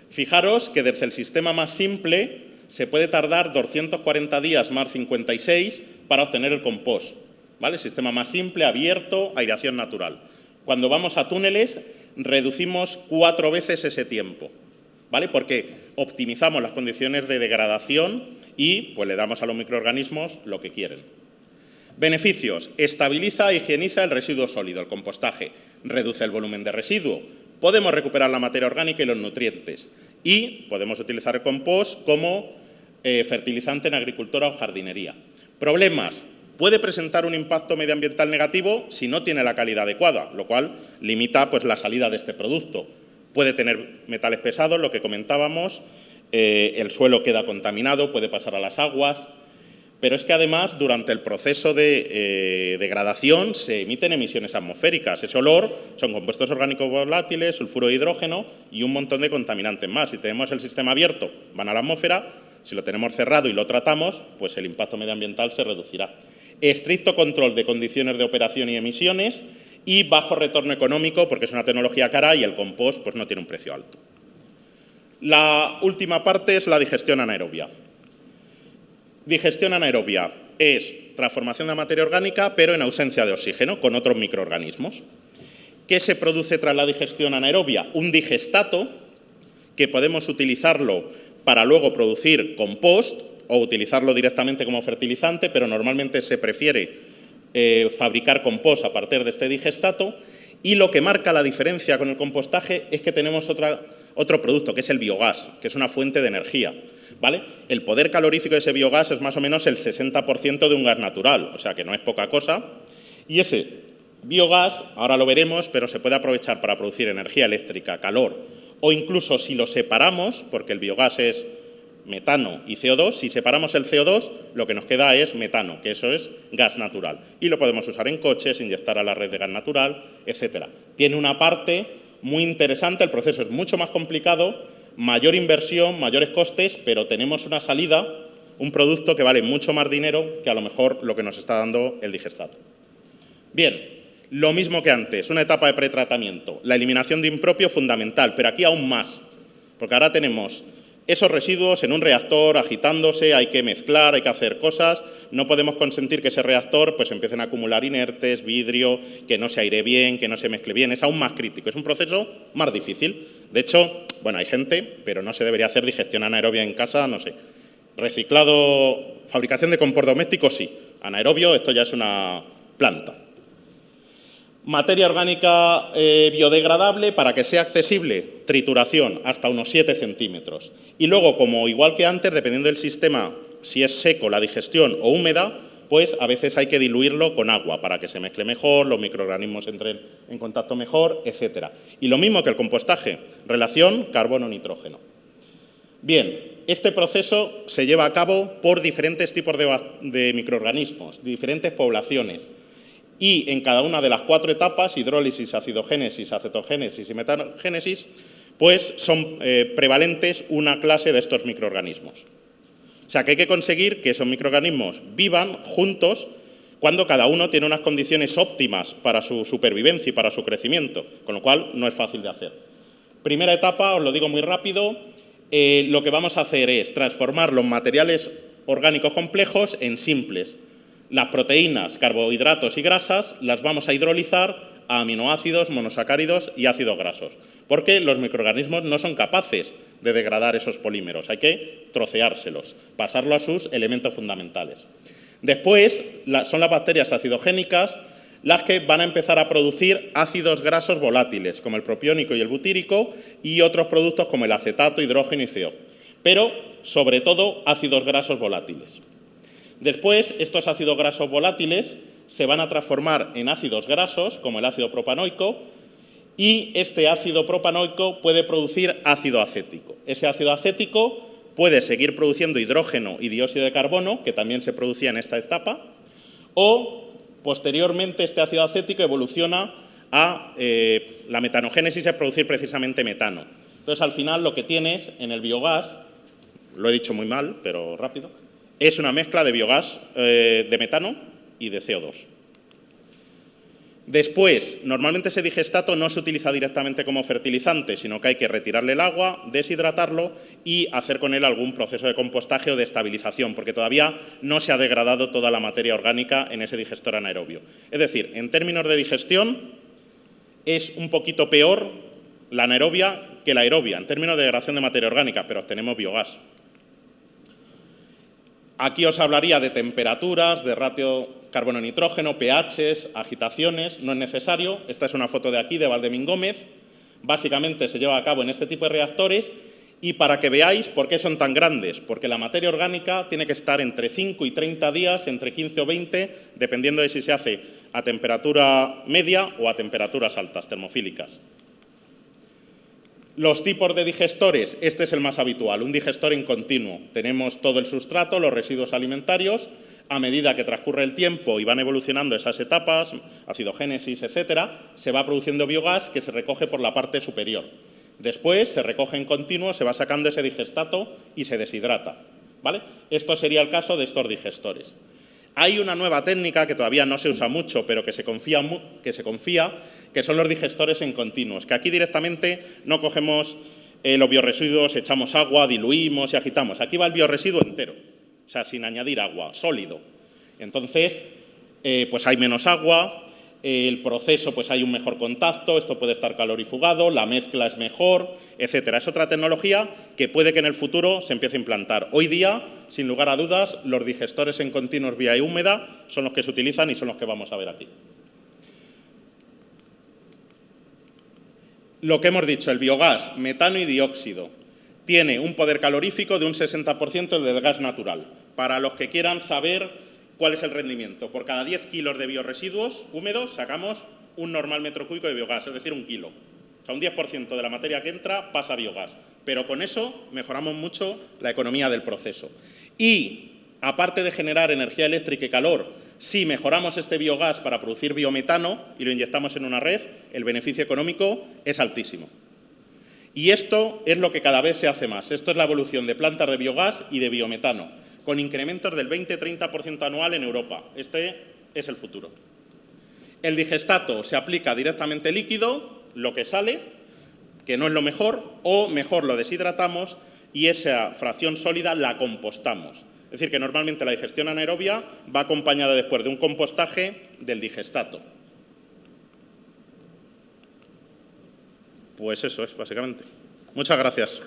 Fijaros que desde el sistema más simple se puede tardar 240 días más 56 para obtener el compost, ¿vale? Sistema más simple, abierto, aireación natural. Cuando vamos a túneles, reducimos 4 veces ese tiempo, ¿vale? Porque optimizamos las condiciones de degradación y pues, le damos a los microorganismos lo que quieren. Beneficios. Estabiliza e higieniza el residuo sólido, el compostaje. Reduce el volumen de residuo. Podemos recuperar la materia orgánica y los nutrientes. Y podemos utilizar el compost como fertilizante en agricultura o jardinería. Problemas. Puede presentar un impacto medioambiental negativo si no tiene la calidad adecuada, lo cual limita pues, la salida de este producto. Puede tener metales pesados, lo que comentábamos, el suelo queda contaminado, puede pasar a las aguas, pero es que además durante el proceso de degradación se emiten emisiones atmosféricas. Ese olor son compuestos orgánicos volátiles, sulfuro de hidrógeno y un montón de contaminantes más. Si tenemos el sistema abierto, van a la atmósfera, Si lo tenemos cerrado y lo tratamos, pues el impacto medioambiental se reducirá. Estricto control de condiciones de operación y emisiones y bajo retorno económico, porque es una tecnología cara y el compost pues, no tiene un precio alto. La última parte es la digestión anaerobia. Digestión anaerobia es transformación de materia orgánica, pero en ausencia de oxígeno, con otros microorganismos. ¿Qué se produce tras la digestión anaerobia? Un digestato que podemos utilizarlo para luego producir compost o utilizarlo directamente como fertilizante, pero normalmente se prefiere fabricar compost a partir de este digestato, y lo que marca la diferencia con el compostaje es que tenemos otro producto, que es el biogás, que es una fuente de energía, ¿vale? El poder calorífico de ese biogás es más o menos el 60% de un gas natural, o sea que no es poca cosa, y ese biogás, ahora lo veremos, pero se puede aprovechar para producir energía eléctrica, calor, o incluso si lo separamos, porque el biogás es metano y CO2, si separamos el CO2, lo que nos queda es metano, que eso es gas natural. Y lo podemos usar en coches, inyectar a la red de gas natural, etcétera. Tiene una parte muy interesante, el proceso es mucho más complicado, mayor inversión, mayores costes, pero tenemos una salida, un producto que vale mucho más dinero que a lo mejor lo que nos está dando el digestato. Bien, lo mismo que antes, una etapa de pretratamiento. La eliminación de impropio fundamental, pero aquí aún más, porque ahora tenemos esos residuos en un reactor agitándose, hay que mezclar, hay que hacer cosas, no podemos consentir que ese reactor pues empiecen a acumular inertes, vidrio, que no se aire bien, que no se mezcle bien, es aún más crítico, es un proceso más difícil. De hecho, bueno, hay gente, pero no se debería hacer digestión anaerobia en casa, no sé. Reciclado, fabricación de compost doméstico, sí. Anaerobio, esto ya es una planta. Materia orgánica biodegradable, para que sea accesible, trituración, hasta unos 7 centímetros. Y luego, como igual que antes, dependiendo del sistema, si es seco la digestión o húmeda, pues a veces hay que diluirlo con agua para que se mezcle mejor, los microorganismos entren en contacto mejor, etcétera. Y lo mismo que el compostaje, relación carbono-nitrógeno. Bien, este proceso se lleva a cabo por diferentes tipos de microorganismos, diferentes poblaciones. Y en cada una de las 4 etapas, hidrólisis, acidogénesis, acetogénesis y metagénesis, pues son prevalentes una clase de estos microorganismos. O sea, que hay que conseguir que esos microorganismos vivan juntos cuando cada uno tiene unas condiciones óptimas para su supervivencia y para su crecimiento, con lo cual no es fácil de hacer. Primera etapa, os lo digo muy rápido, lo que vamos a hacer es transformar los materiales orgánicos complejos en simples. Las proteínas, carbohidratos y grasas las vamos a hidrolizar a aminoácidos, monosacáridos y ácidos grasos, porque los microorganismos no son capaces de degradar esos polímeros, hay que troceárselos, pasarlo a sus elementos fundamentales. Después son las bacterias acidogénicas las que van a empezar a producir ácidos grasos volátiles, como el propiónico y el butírico, y otros productos como el acetato, hidrógeno y CO, pero sobre todo ácidos grasos volátiles. Después, estos ácidos grasos volátiles se van a transformar en ácidos grasos, como el ácido propanoico, y este ácido propanoico puede producir ácido acético. Ese ácido acético puede seguir produciendo hidrógeno y dióxido de carbono, que también se producía en esta etapa, o posteriormente este ácido acético evoluciona a la metanogénesis, es producir precisamente metano. Entonces, al final, lo que tienes en el biogás, lo he dicho muy mal, pero rápido, es una mezcla de biogás de metano y de CO2. Después, normalmente ese digestato no se utiliza directamente como fertilizante, sino que hay que retirarle el agua, deshidratarlo y hacer con él algún proceso de compostaje o de estabilización, porque todavía no se ha degradado toda la materia orgánica en ese digestor anaerobio. Es decir, en términos de digestión, es un poquito peor la anaerobia que la aerobia, en términos de degradación de materia orgánica, pero obtenemos biogás. Aquí os hablaría de temperaturas, de ratio carbono-nitrógeno, pHs, agitaciones, no es necesario. Esta es una foto de aquí, de Valdemín Gómez. Básicamente se lleva a cabo en este tipo de reactores y para que veáis por qué son tan grandes, porque la materia orgánica tiene que estar entre 5 y 30 días, entre 15 o 20, dependiendo de si se hace a temperatura media o a temperaturas altas, termofílicas. Los tipos de digestores, este es el más habitual, un digestor en continuo. Tenemos todo el sustrato, los residuos alimentarios, a medida que transcurre el tiempo y van evolucionando esas etapas, acidogénesis, etcétera, se va produciendo biogás que se recoge por la parte superior. Después se recoge en continuo, se va sacando ese digestato y se deshidrata. ¿vale? Esto sería el caso de estos digestores. Hay una nueva técnica que todavía no se usa mucho, pero que se confía, que son los digestores en continuos, que aquí directamente no cogemos los biorresiduos, echamos agua, diluimos y agitamos. Aquí va el biorresiduo entero, o sea, sin añadir agua, sólido. Entonces, pues hay menos agua, el proceso, pues hay un mejor contacto, esto puede estar calorifugado, la mezcla es mejor, etcétera. Es otra tecnología que puede que en el futuro se empiece a implantar. Hoy día, sin lugar a dudas, los digestores en continuos vía húmeda son los que se utilizan y son los que vamos a ver aquí. Lo que hemos dicho, el biogás, metano y dióxido, tiene un poder calorífico de un 60% del gas natural. Para los que quieran saber cuál es el rendimiento, por cada 10 kilos de biorresiduos húmedos sacamos un normal metro cúbico de biogás, es decir, 1 kilo. O sea, un 10% de la materia que entra pasa a biogás. Pero con eso mejoramos mucho la economía del proceso. Y, aparte de generar energía eléctrica y calor, si mejoramos este biogás para producir biometano y lo inyectamos en una red, el beneficio económico es altísimo. Y esto es lo que cada vez se hace más. Esto es la evolución de plantas de biogás y de biometano, con incrementos del 20-30% anual en Europa. Este es el futuro. El digestato se aplica directamente líquido, lo que sale, que no es lo mejor, o mejor lo deshidratamos y esa fracción sólida la compostamos. Es decir, que normalmente la digestión anaerobia va acompañada después de un compostaje del digestato. Pues eso es, básicamente. Muchas gracias.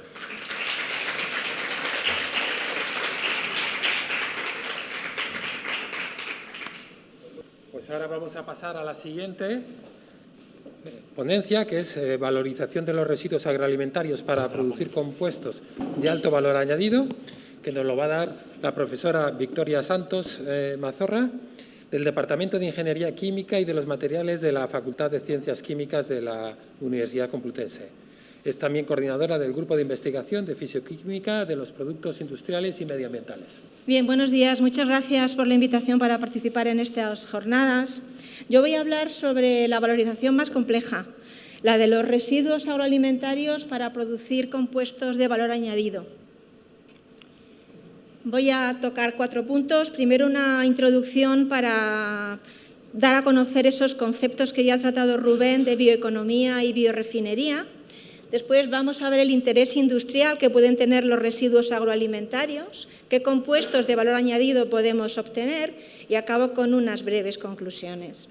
Pues ahora vamos a pasar a la siguiente ponencia, que es valorización de los residuos agroalimentarios para producir compuestos de alto valor añadido, que nos lo va a dar la profesora Victoria Santos Mazorra, del Departamento de Ingeniería Química y de los Materiales de la Facultad de Ciencias Químicas de la Universidad Complutense. Es también coordinadora del Grupo de Investigación de Fisioquímica de los Productos Industriales y Medioambientales. Bien, buenos días. Muchas gracias por la invitación para participar en estas jornadas. Yo voy a hablar sobre la valorización más compleja, la de los residuos agroalimentarios para producir compuestos de valor añadido. Voy a tocar 4 puntos. Primero, una introducción para dar a conocer esos conceptos que ya ha tratado Rubén de bioeconomía y biorefinería. Después vamos a ver el interés industrial que pueden tener los residuos agroalimentarios, qué compuestos de valor añadido podemos obtener y acabo con unas breves conclusiones.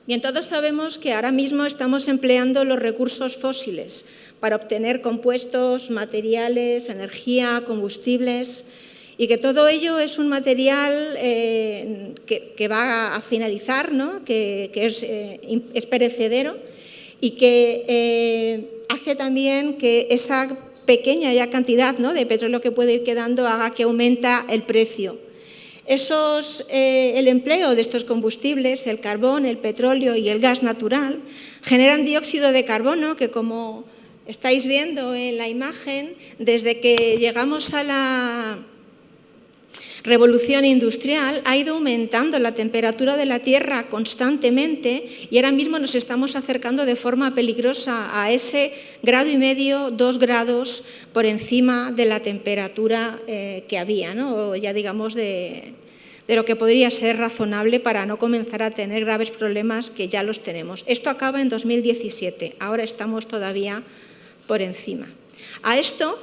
Bien, todos sabemos que ahora mismo estamos empleando los recursos fósiles para obtener compuestos, materiales, energía, combustibles y que todo ello es un material que va a finalizar, ¿no? que es perecedero y que hace también que esa pequeña ya cantidad, ¿no? de petróleo que puede ir quedando haga que aumenta el precio. El empleo de estos combustibles, el carbón, el petróleo y el gas natural, generan dióxido de carbono que, como estáis viendo en la imagen, desde que llegamos a la revolución industrial ha ido aumentando la temperatura de la Tierra constantemente y ahora mismo nos estamos acercando de forma peligrosa a ese 1,5 grados, 2 grados por encima de la temperatura que había, ¿no? O ya digamos de lo que podría ser razonable para no comenzar a tener graves problemas que ya los tenemos. Esto acaba en 2017, ahora estamos todavía por encima. A esto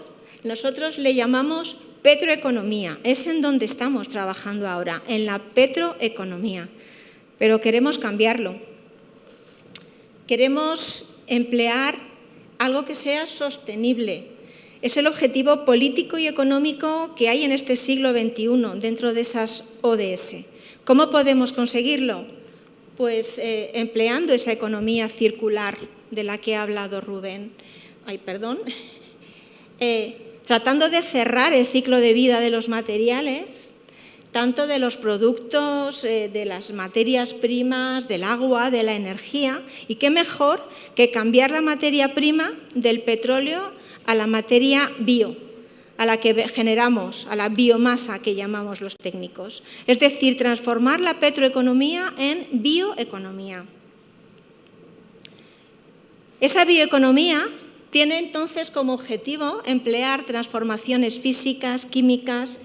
nosotros le llamamos petroeconomía, es en donde estamos trabajando ahora, en la petroeconomía, pero queremos cambiarlo. Queremos emplear algo que sea sostenible. Es el objetivo político y económico que hay en este siglo XXI dentro de esas ODS. ¿Cómo podemos conseguirlo? Pues empleando esa economía circular de la que ha hablado Rubén. Tratando de cerrar el ciclo de vida de los materiales, tanto de los productos, de las materias primas, del agua, de la energía, y qué mejor que cambiar la materia prima del petróleo a la materia bio, a la que generamos, a la biomasa que llamamos los técnicos. Es decir, transformar la petroeconomía en bioeconomía. Esa bioeconomía tiene entonces como objetivo emplear transformaciones físicas, químicas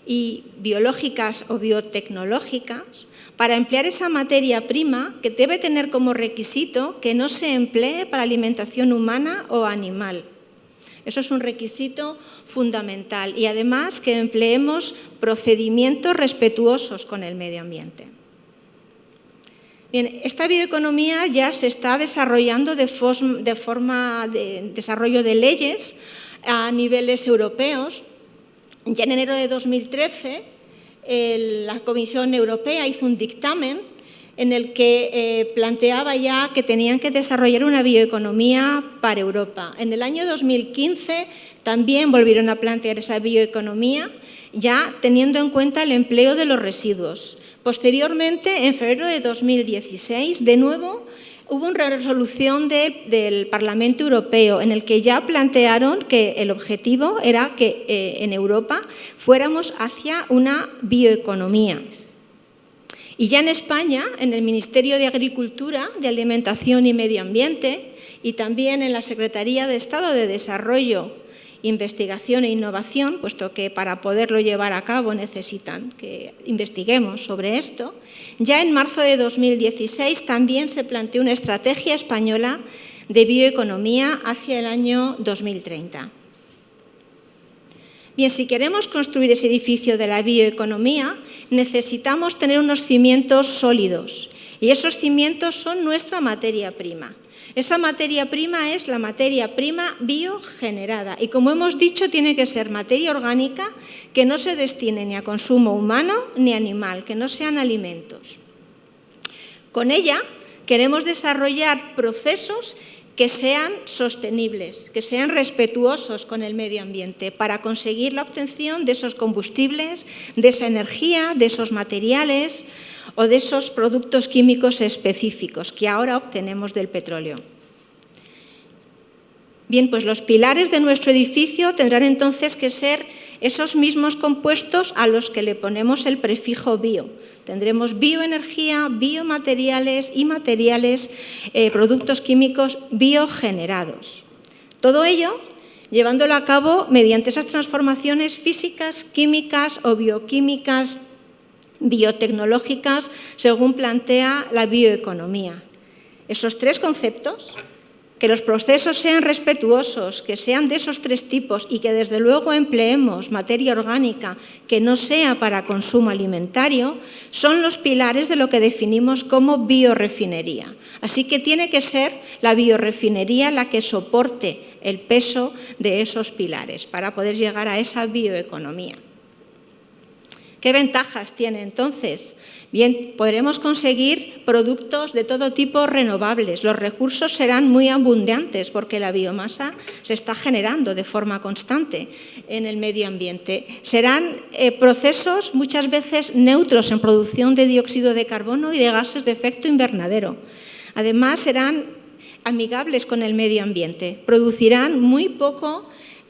y biológicas o biotecnológicas para emplear esa materia prima que debe tener como requisito que no se emplee para alimentación humana o animal. Eso es un requisito fundamental y además que empleemos procedimientos respetuosos con el medio ambiente. Bien, esta bioeconomía ya se está desarrollando de forma de desarrollo de leyes a niveles europeos. Ya en enero de 2013 la Comisión Europea hizo un dictamen en el que planteaba ya que tenían que desarrollar una bioeconomía para Europa. En el año 2015 también volvieron a plantear esa bioeconomía, ya teniendo en cuenta el empleo de los residuos. Posteriormente, en febrero de 2016, de nuevo, hubo una resolución del Parlamento Europeo en el que ya plantearon que el objetivo era que en Europa fuéramos hacia una bioeconomía. Y ya en España, en el Ministerio de Agricultura, de Alimentación y Medio Ambiente y también en la Secretaría de Estado de Desarrollo, Investigación e Innovación, puesto que para poderlo llevar a cabo necesitan que investiguemos sobre esto, ya en marzo de 2016 también se planteó una estrategia española de bioeconomía hacia el año 2030. Bien, si queremos construir ese edificio de la bioeconomía, necesitamos tener unos cimientos sólidos y esos cimientos son nuestra materia prima. Esa materia prima es la materia prima biogenerada y, como hemos dicho, tiene que ser materia orgánica que no se destine ni a consumo humano ni animal, que no sean alimentos. Con ella queremos desarrollar procesos que sean sostenibles, que sean respetuosos con el medio ambiente para conseguir la obtención de esos combustibles, de esa energía, de esos materiales o de esos productos químicos específicos que ahora obtenemos del petróleo. Bien, pues los pilares de nuestro edificio tendrán entonces que ser esos mismos compuestos a los que le ponemos el prefijo bio. Tendremos bioenergía, biomateriales y materiales, productos químicos biogenerados. Todo ello llevándolo a cabo mediante esas transformaciones físicas, químicas o bioquímicas, biotecnológicas, según plantea la bioeconomía. Esos tres conceptos, que los procesos sean respetuosos, que sean de esos tres tipos y que desde luego empleemos materia orgánica que no sea para consumo alimentario, son los pilares de lo que definimos como biorefinería. Así que tiene que ser la biorefinería la que soporte el peso de esos pilares para poder llegar a esa bioeconomía. ¿Qué ventajas tiene entonces? Bien, podremos conseguir productos de todo tipo renovables. Los recursos serán muy abundantes porque la biomasa se está generando de forma constante en el medio ambiente. Serán procesos muchas veces neutros en producción de dióxido de carbono y de gases de efecto invernadero. Además, serán amigables con el medio ambiente. Producirán muy poco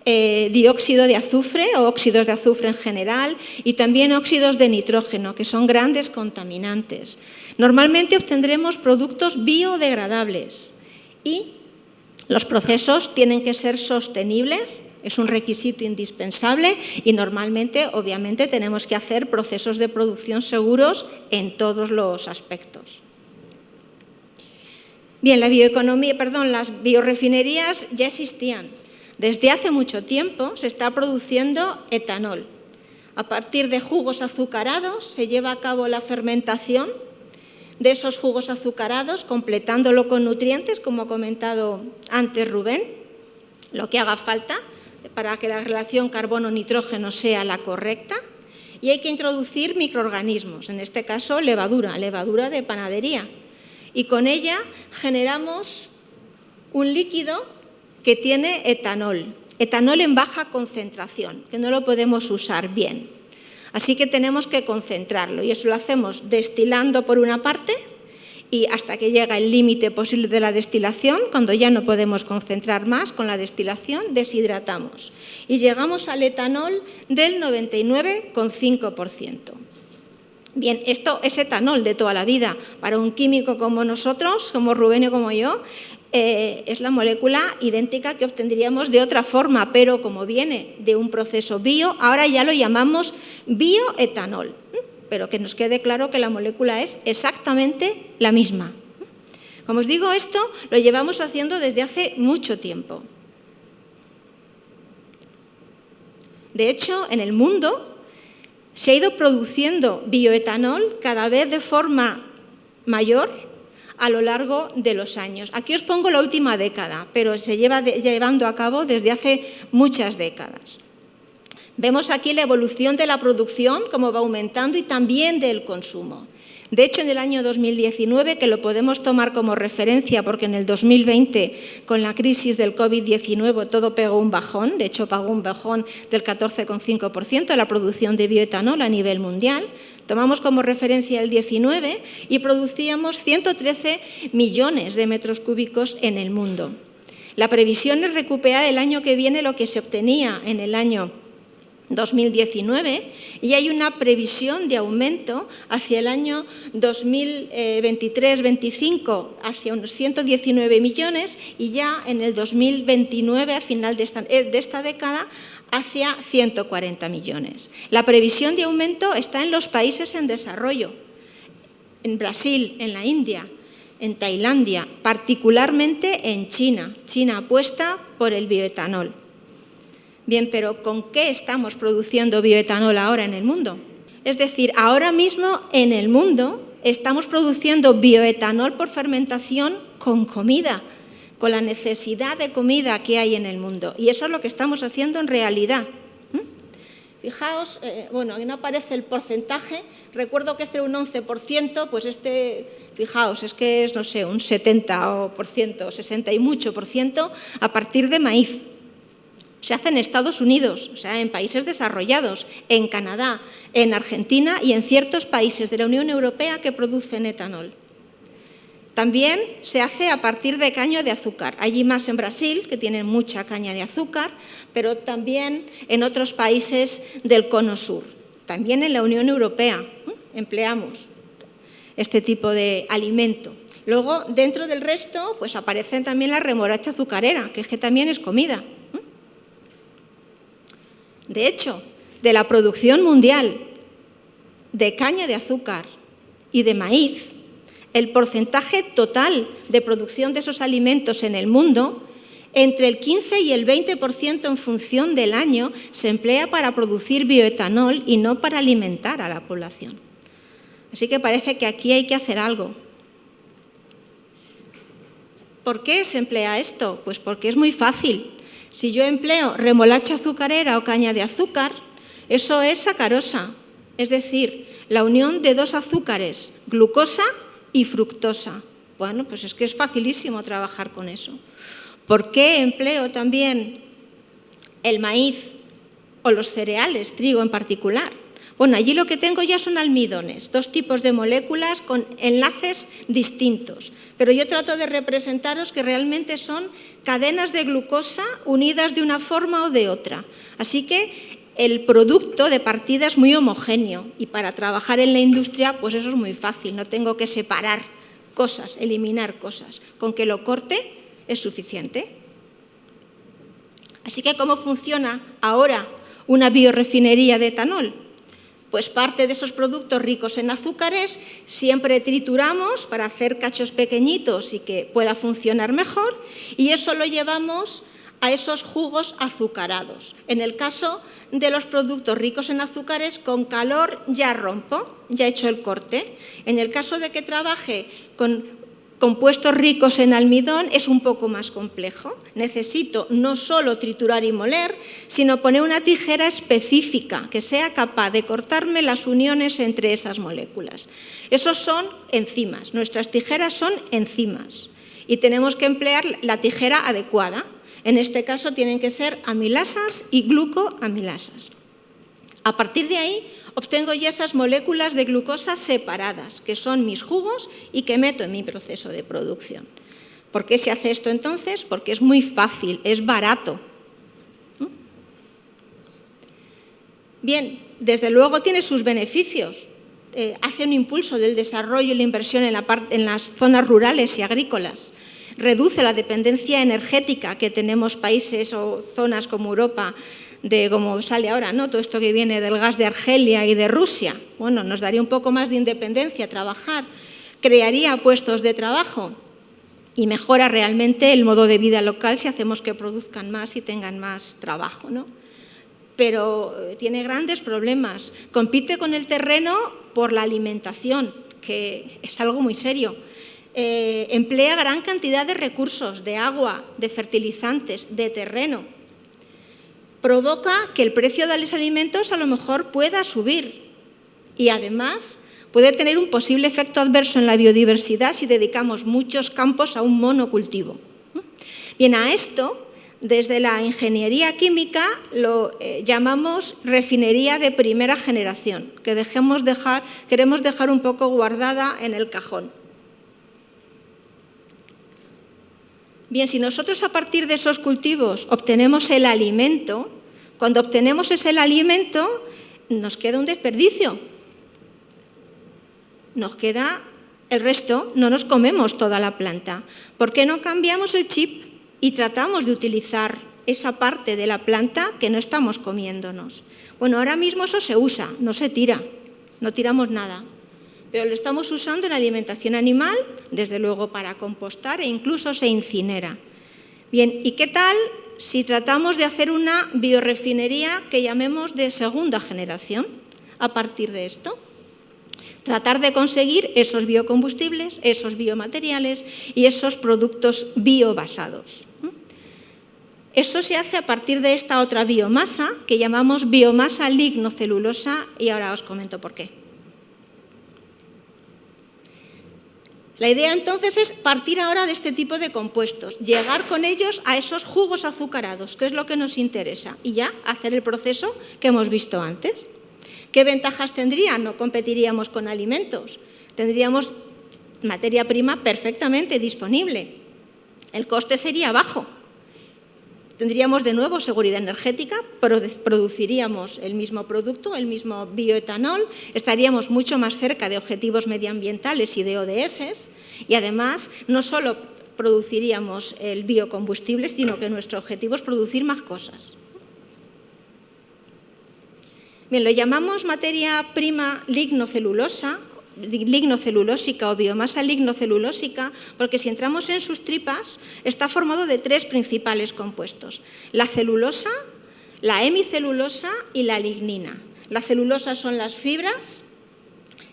dióxido de azufre o óxidos de azufre en general y también óxidos de nitrógeno, que son grandes contaminantes. Normalmente obtendremos productos biodegradables y los procesos tienen que ser sostenibles, es un requisito indispensable y normalmente, obviamente, tenemos que hacer procesos de producción seguros en todos los aspectos. Bien, las biorefinerías ya existían. Desde hace mucho tiempo se está produciendo etanol. A partir de jugos azucarados se lleva a cabo la fermentación de esos jugos azucarados, completándolo con nutrientes, como ha comentado antes Rubén, lo que haga falta para que la relación carbono-nitrógeno sea la correcta. Y hay que introducir microorganismos, en este caso levadura de panadería. Y con ella generamos un líquido que tiene etanol en baja concentración, que no lo podemos usar bien. Así que tenemos que concentrarlo y eso lo hacemos destilando por una parte y hasta que llega el límite posible de la destilación, cuando ya no podemos concentrar más con la destilación, deshidratamos y llegamos al etanol del 99,5%. Bien, esto es etanol de toda la vida. Para un químico como nosotros, como Rubén y como yo, es la molécula idéntica que obtendríamos de otra forma, pero como viene de un proceso bio, ahora ya lo llamamos bioetanol, pero que nos quede claro que la molécula es exactamente la misma. Como os digo, esto lo llevamos haciendo desde hace mucho tiempo. De hecho, en el mundo se ha ido produciendo bioetanol cada vez de forma mayor a lo largo de los años. Aquí os pongo la última década, pero se lleva llevando a cabo desde hace muchas décadas. Vemos aquí la evolución de la producción, cómo va aumentando, y también del consumo. De hecho, en el año 2019, que lo podemos tomar como referencia porque en el 2020, con la crisis del COVID-19, todo pegó un bajón, de hecho pagó un bajón del 14,5% de la producción de bioetanol a nivel mundial. Tomamos como referencia el 19 y producíamos 113 millones de metros cúbicos en el mundo. La previsión es recuperar el año que viene lo que se obtenía en el año 2019 y hay una previsión de aumento hacia el año 2023-25 hacia unos 119 millones y ya en el 2029, a final de esta década, hacia 140 millones. La previsión de aumento está en los países en desarrollo, en Brasil, en la India, en Tailandia, particularmente en China. China apuesta por el bioetanol. Bien, pero ¿con qué estamos produciendo bioetanol ahora en el mundo? Es decir, ahora mismo en el mundo estamos produciendo bioetanol por fermentación con comida, con la necesidad de comida que hay en el mundo. Y eso es lo que estamos haciendo en realidad. Fijaos, bueno, aquí no aparece el porcentaje, recuerdo que este era un 11%, pues fijaos, es que es, no sé, un 70%, 60 y mucho por ciento a partir de maíz. Se hace en Estados Unidos, o sea, en países desarrollados, en Canadá, en Argentina y en ciertos países de la Unión Europea que producen etanol. También se hace a partir de caña de azúcar, allí más en Brasil, que tienen mucha caña de azúcar, pero también en otros países del Cono Sur. También en la Unión Europea empleamos este tipo de alimento. Luego, dentro del resto, pues aparecen también la remolacha azucarera, que también es comida. De hecho, de la producción mundial de caña de azúcar y de maíz, el porcentaje total de producción de esos alimentos en el mundo, entre el 15 y el 20% en función del año, se emplea para producir bioetanol y no para alimentar a la población. Así que parece que aquí hay que hacer algo. ¿Por qué se emplea esto? Pues porque es muy fácil. Si yo empleo remolacha azucarera o caña de azúcar, eso es sacarosa, es decir, la unión de dos azúcares, glucosa y fructosa. Bueno, pues es que es facilísimo trabajar con eso. ¿Por qué empleo también el maíz o los cereales, trigo en particular? Bueno, allí lo que tengo ya son almidones, dos tipos de moléculas con enlaces distintos. Pero yo trato de representaros que realmente son cadenas de glucosa unidas de una forma o de otra. Así que el producto de partida es muy homogéneo y para trabajar en la industria pues eso es muy fácil, no tengo que separar cosas, eliminar cosas. Con que lo corte es suficiente. Así que ¿cómo funciona ahora una biorefinería de etanol? Pues parte de esos productos ricos en azúcares siempre trituramos para hacer cachos pequeñitos y que pueda funcionar mejor y eso lo llevamos a esos jugos azucarados. En el caso de los productos ricos en azúcares, con calor ya rompo, ya he hecho el corte. En el caso de que trabaje con compuestos ricos en almidón es un poco más complejo. Necesito no solo triturar y moler, sino poner una tijera específica que sea capaz de cortarme las uniones entre esas moléculas. Esos son enzimas, nuestras tijeras son enzimas y tenemos que emplear la tijera adecuada. En este caso tienen que ser amilasas y glucoamilasas. A partir de ahí obtengo ya esas moléculas de glucosa separadas, que son mis jugos y que meto en mi proceso de producción. ¿Por qué se hace esto entonces? Porque es muy fácil, es barato. Bien, desde luego tiene sus beneficios. Hace un impulso del desarrollo y la inversión en las zonas rurales y agrícolas. reduce la dependencia energética que tenemos países o zonas como Europa, de como sale ahora, ¿no? Todo esto que viene del gas de Argelia y de Rusia. Bueno, nos daría un poco más de independencia trabajar, crearía puestos de trabajo y mejora realmente el modo de vida local si hacemos que produzcan más y tengan más trabajo, ¿no? Pero tiene grandes problemas. Compite con el terreno por la alimentación, que es algo muy serio. Emplea gran cantidad de recursos, de agua, de fertilizantes, de terreno. Provoca que el precio de los alimentos a lo mejor pueda subir y además puede tener un posible efecto adverso en la biodiversidad si dedicamos muchos campos a un monocultivo. Bien, a esto, desde la ingeniería química, lo llamamos refinería de primera generación, que queremos dejar un poco guardada en el cajón. Bien, si nosotros a partir de esos cultivos obtenemos el alimento, cuando obtenemos ese alimento nos queda un desperdicio. Nos queda el resto, no nos comemos toda la planta. ¿Por qué no cambiamos el chip y tratamos de utilizar esa parte de la planta que no estamos comiéndonos? Bueno, ahora mismo eso se usa, no se tira, no tiramos nada. Pero lo estamos usando en alimentación animal, desde luego para compostar e incluso se incinera. Bien, ¿y qué tal si tratamos de hacer una biorefinería que llamemos de segunda generación a partir de esto? Tratar de conseguir esos biocombustibles, esos biomateriales y esos productos biobasados. Eso se hace a partir de esta otra biomasa que llamamos biomasa lignocelulosa y ahora os comento por qué. La idea entonces es partir ahora de este tipo de compuestos, llegar con ellos a esos jugos azucarados, que es lo que nos interesa, y ya hacer el proceso que hemos visto antes. ¿Qué ventajas tendría? No competiríamos con alimentos, tendríamos materia prima perfectamente disponible, el coste sería bajo. Tendríamos de nuevo seguridad energética, produciríamos el mismo producto, el mismo bioetanol, estaríamos mucho más cerca de objetivos medioambientales y de ODS y además no solo produciríamos el biocombustible, sino que nuestro objetivo es producir más cosas. Bien, lo llamamos materia prima lignocelulósica o biomasa lignocelulósica porque si entramos en sus tripas está formado de tres principales compuestos: la celulosa, la hemicelulosa y la lignina. La celulosa son las fibras,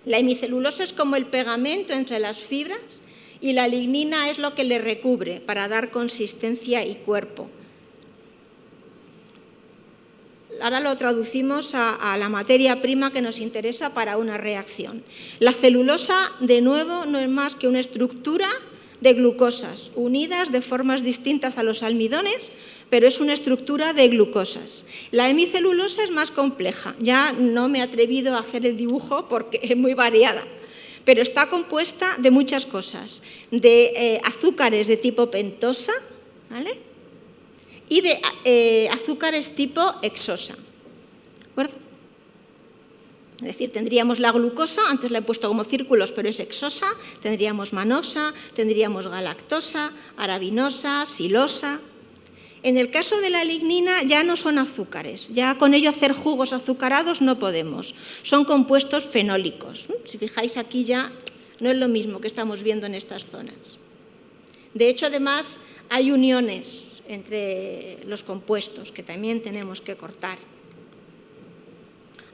la hemicelulosa es como el pegamento entre las fibras y la lignina es lo que le recubre para dar consistencia y cuerpo. Ahora lo traducimos a la materia prima que nos interesa para una reacción. La celulosa, de nuevo, no es más que una estructura de glucosas, unidas de formas distintas a los almidones, pero es una estructura de glucosas. La hemicelulosa es más compleja, ya no me he atrevido a hacer el dibujo porque es muy variada, pero está compuesta de muchas cosas, de azúcares de tipo pentosa, ¿vale?, y de azúcares tipo hexosa. ¿De acuerdo? Es decir, tendríamos la glucosa, antes la he puesto como círculos, pero es hexosa, tendríamos manosa, tendríamos galactosa, arabinosa, silosa. En el caso de la lignina ya no son azúcares, ya con ello hacer jugos azucarados no podemos, son compuestos fenólicos. Si fijáis aquí ya no es lo mismo que estamos viendo en estas zonas. De hecho, además, hay uniones entre los compuestos que también tenemos que cortar.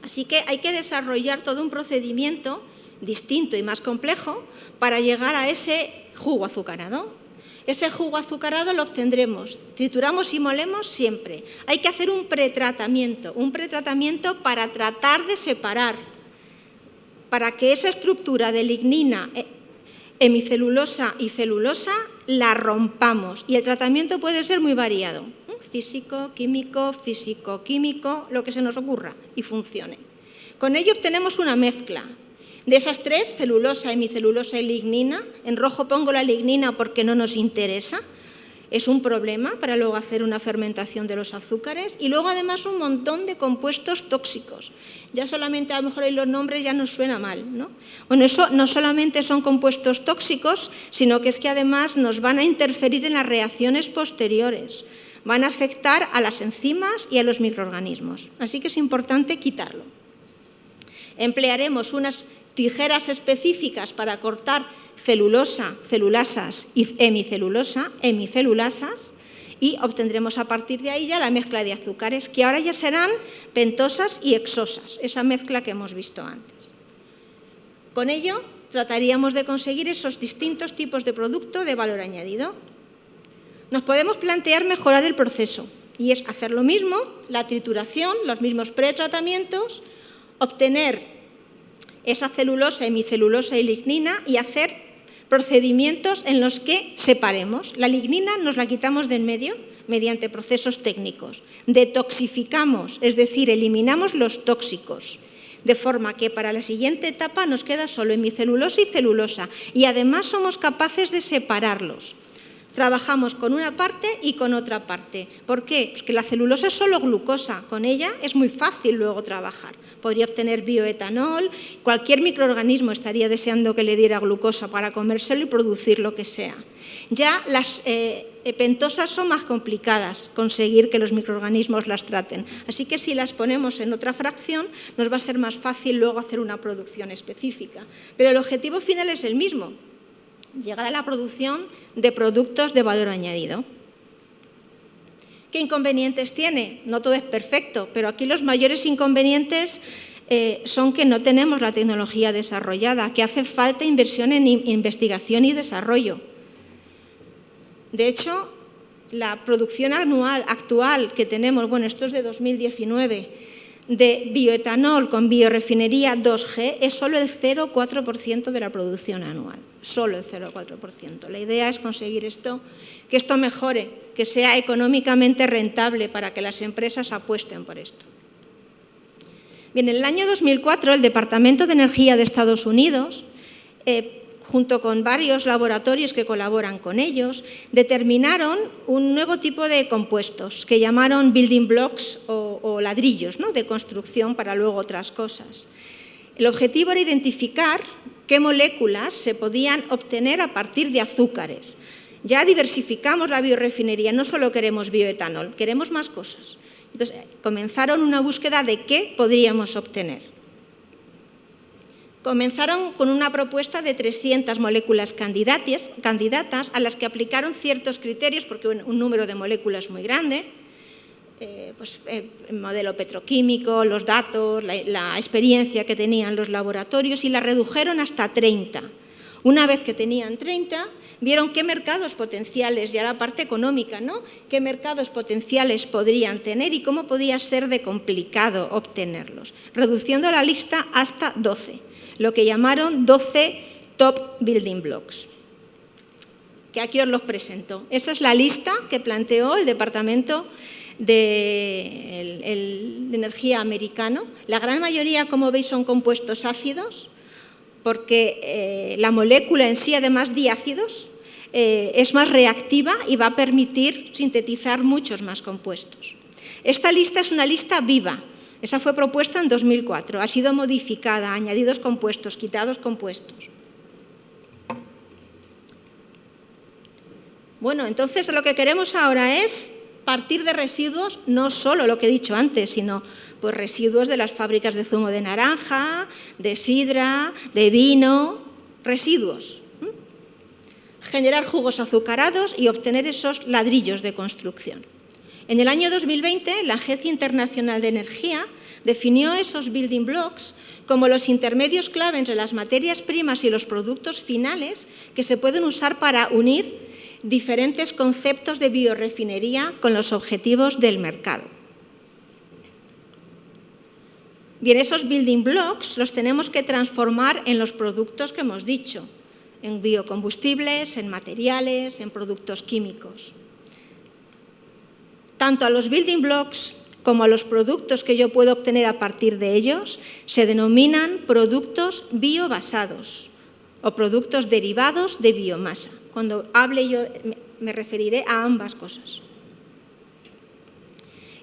Así que hay que desarrollar todo un procedimiento distinto y más complejo para llegar a ese jugo azucarado. Ese jugo azucarado lo obtendremos, trituramos y molemos siempre. Hay que hacer un pretratamiento para tratar de separar, para que esa estructura de lignina, hemicelulosa y celulosa la rompamos. Y el tratamiento puede ser muy variado, físico, químico, lo que se nos ocurra y funcione. Con ello obtenemos una mezcla de esas tres, celulosa, hemicelulosa y lignina. En rojo pongo la lignina porque no nos interesa. es un problema para luego hacer una fermentación de los azúcares, y luego además un montón de compuestos tóxicos. Ya solamente a lo mejor ahí los nombres ya nos suena mal, ¿no? Bueno, eso no solamente son compuestos tóxicos, sino que es que además nos van a interferir en las reacciones posteriores, van a afectar a las enzimas y a los microorganismos, así que es importante quitarlo. Emplearemos unas tijeras específicas para cortar celulosa, celulasas y hemicelulasas, y obtendremos a partir de ahí ya la mezcla de azúcares, que ahora ya serán pentosas y hexosas, esa mezcla que hemos visto antes. Con ello trataríamos de conseguir esos distintos tipos de producto de valor añadido. Nos podemos plantear mejorar el proceso, y es hacer lo mismo, la trituración, los mismos pretratamientos, obtener esa celulosa, hemicelulosa y lignina, y hacer procedimientos en los que separemos. La lignina nos la quitamos de en medio mediante procesos técnicos. Detoxificamos, es decir, eliminamos los tóxicos, de forma que para la siguiente etapa nos queda solo hemicelulosa y celulosa, y además somos capaces de separarlos. Trabajamos con una parte y con otra parte. ¿Por qué? Pues que la celulosa es solo glucosa, con ella es muy fácil luego trabajar. Podría obtener bioetanol, cualquier microorganismo estaría deseando que le diera glucosa para comérselo y producir lo que sea. Ya las pentosas son más complicadas, conseguir que los microorganismos las traten. Así que si las ponemos en otra fracción, nos va a ser más fácil luego hacer una producción específica. Pero el objetivo final es el mismo: llegar a la producción de productos de valor añadido. ¿Qué inconvenientes tiene? No todo es perfecto, pero aquí los mayores inconvenientes son que no tenemos la tecnología desarrollada, que hace falta inversión en investigación y desarrollo. De hecho, la producción anual actual que tenemos, bueno, esto es de 2019, de bioetanol con biorefinería 2G es solo el 0,4% de la producción anual, solo el 0,4%. La idea es conseguir que esto mejore, que sea económicamente rentable para que las empresas apuesten por esto. Bien, en el año 2004 el Departamento de Energía de Estados Unidos, junto con varios laboratorios que colaboran con ellos, determinaron un nuevo tipo de compuestos que llamaron building blocks o ladrillos, ¿no?, de construcción para luego otras cosas. El objetivo era identificar qué moléculas se podían obtener a partir de azúcares. Ya diversificamos la biorefinería, no solo queremos bioetanol, queremos más cosas. Entonces, comenzaron una búsqueda de qué podríamos obtener. Comenzaron con una propuesta de 300 moléculas candidatas a las que aplicaron ciertos criterios, porque un número de moléculas muy grande, el modelo petroquímico, los datos, la experiencia que tenían los laboratorios, y la redujeron hasta 30. Una vez que tenían 30, vieron qué mercados potenciales, ya la parte económica, ¿no?, qué mercados potenciales podrían tener y cómo podía ser de complicado obtenerlos, reduciendo la lista hasta 12. Lo que llamaron 12 top building blocks, que aquí os los presento. Esa es la lista que planteó el Departamento de Energía americano. La gran mayoría, como veis, son compuestos ácidos, porque la molécula en sí, además diácidos, es más reactiva y va a permitir sintetizar muchos más compuestos. Esta lista es una lista viva. Esa fue propuesta en 2004, ha sido modificada, añadidos compuestos, quitados compuestos. Bueno, entonces lo que queremos ahora es partir de residuos, no solo lo que he dicho antes, sino pues residuos de las fábricas de zumo de naranja, de sidra, de vino, residuos. Generar jugos azucarados y obtener esos ladrillos de construcción. En el año 2020, la Agencia Internacional de Energía definió esos building blocks como los intermedios clave entre las materias primas y los productos finales que se pueden usar para unir diferentes conceptos de biorefinería con los objetivos del mercado. Bien, esos building blocks los tenemos que transformar en los productos que hemos dicho, en biocombustibles, en materiales, en productos químicos. Tanto a los building blocks como a los productos que yo puedo obtener a partir de ellos se denominan productos biobasados o productos derivados de biomasa. Cuando hable yo me referiré a ambas cosas.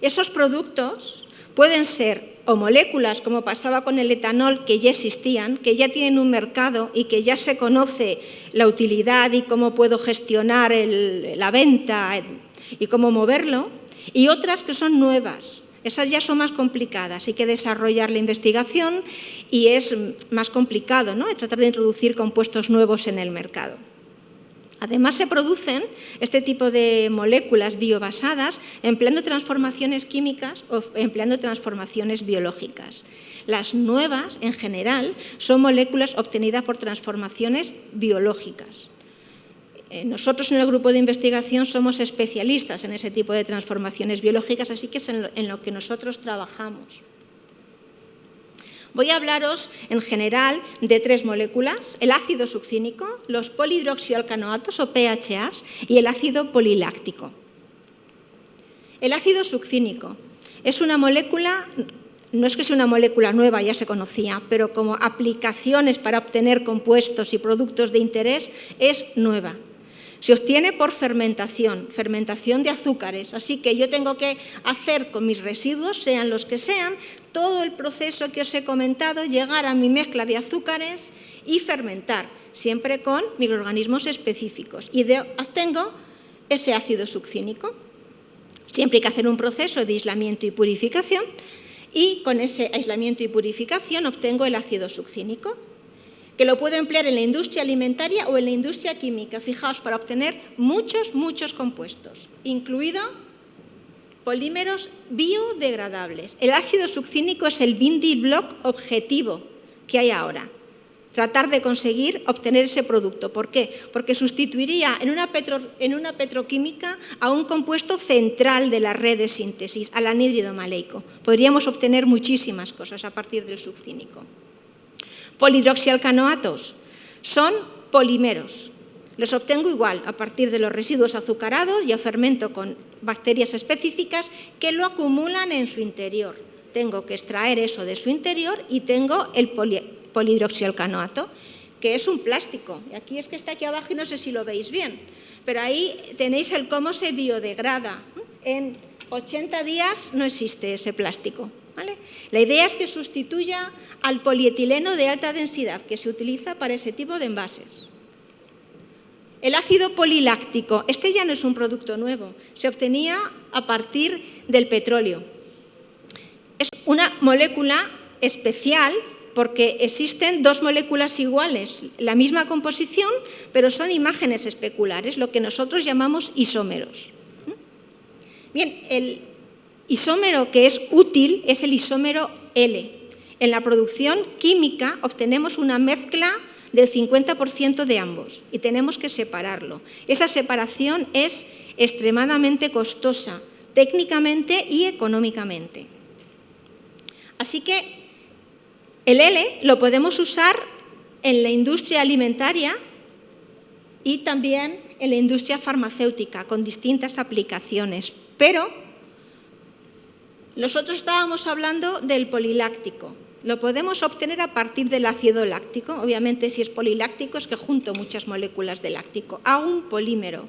Esos productos pueden ser o moléculas, como pasaba con el etanol, que ya existían, que ya tienen un mercado y que ya se conoce la utilidad y cómo puedo gestionar la venta y cómo moverlo, y otras que son nuevas. Esas ya son más complicadas, hay que desarrollar la investigación y es más complicado, ¿no?, tratar de introducir compuestos nuevos en el mercado. Además, se producen este tipo de moléculas biobasadas empleando transformaciones químicas o empleando transformaciones biológicas. Las nuevas, en general, son moléculas obtenidas por transformaciones biológicas. Nosotros en el grupo de investigación somos especialistas en ese tipo de transformaciones biológicas, así que es en lo que nosotros trabajamos. Voy a hablaros en general de 3 moléculas: el ácido succínico, los polihidroxialcanoatos o PHAs y el ácido poliláctico. El ácido succínico es una molécula, no es que sea una molécula nueva, ya se conocía, pero como aplicaciones para obtener compuestos y productos de interés es nueva. Se obtiene por fermentación de azúcares, así que yo tengo que hacer con mis residuos, sean los que sean, todo el proceso que os he comentado, llegar a mi mezcla de azúcares y fermentar, siempre con microorganismos específicos, y obtengo ese ácido succínico. Siempre hay que hacer un proceso de aislamiento y purificación, y con ese aislamiento y purificación obtengo el ácido succínico, que lo puedo emplear en la industria alimentaria o en la industria química, fijaos, para obtener muchos compuestos, incluido polímeros biodegradables. El ácido succínico es el building block objetivo que hay ahora, tratar de conseguir obtener ese producto. ¿Por qué? Porque sustituiría en una petroquímica a un compuesto central de la red de síntesis, al anhídrido maleico. Podríamos obtener muchísimas cosas a partir del succínico. Polihidroxialcanoatos son polímeros. Los obtengo igual a partir de los residuos azucarados, ya fermento con bacterias específicas que lo acumulan en su interior. Tengo que extraer eso de su interior y tengo el polihidroxialcanoato, que es un plástico. Y aquí es que está aquí abajo y no sé si lo veis bien, pero ahí tenéis el cómo se biodegrada. En 80 días no existe ese plástico, ¿vale? La idea es que sustituya al polietileno de alta densidad que se utiliza para ese tipo de envases. El ácido poliláctico, este ya no es un producto nuevo, se obtenía a partir del petróleo. Es una molécula especial porque existen 2 moléculas iguales, la misma composición, pero son imágenes especulares, lo que nosotros llamamos isómeros. Bien, el isómero que es útil es el isómero L. En la producción química obtenemos una mezcla del 50% de ambos y tenemos que separarlo. Esa separación es extremadamente costosa, técnicamente y económicamente. Así que el L lo podemos usar en la industria alimentaria y también en la industria farmacéutica con distintas aplicaciones, pero nosotros estábamos hablando del poliláctico. Lo podemos obtener a partir del ácido láctico. Obviamente, si es poliláctico es que junto muchas moléculas de láctico a un polímero.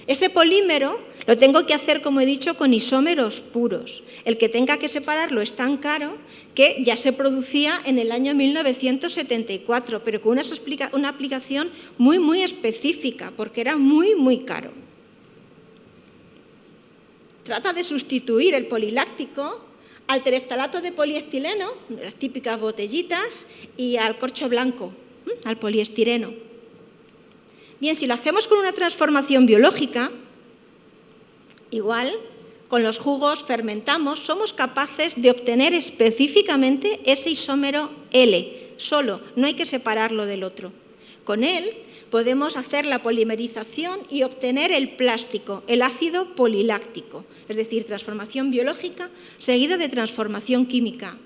Ese polímero lo tengo que hacer, como he dicho, con isómeros puros. El que tenga que separarlo es tan caro que ya se producía en el año 1974, pero con una aplicación muy específica, porque era muy caro. Trata de sustituir el poliláctico al tereftalato de poliestileno, las típicas botellitas, y al corcho blanco, al poliestireno. Bien, si lo hacemos con una transformación biológica, igual, con los jugos fermentamos, somos capaces de obtener específicamente ese isómero L, solo, no hay que separarlo del otro. Con él podemos hacer la polimerización y obtener el plástico, el ácido poliláctico, es decir, transformación biológica seguida de transformación química.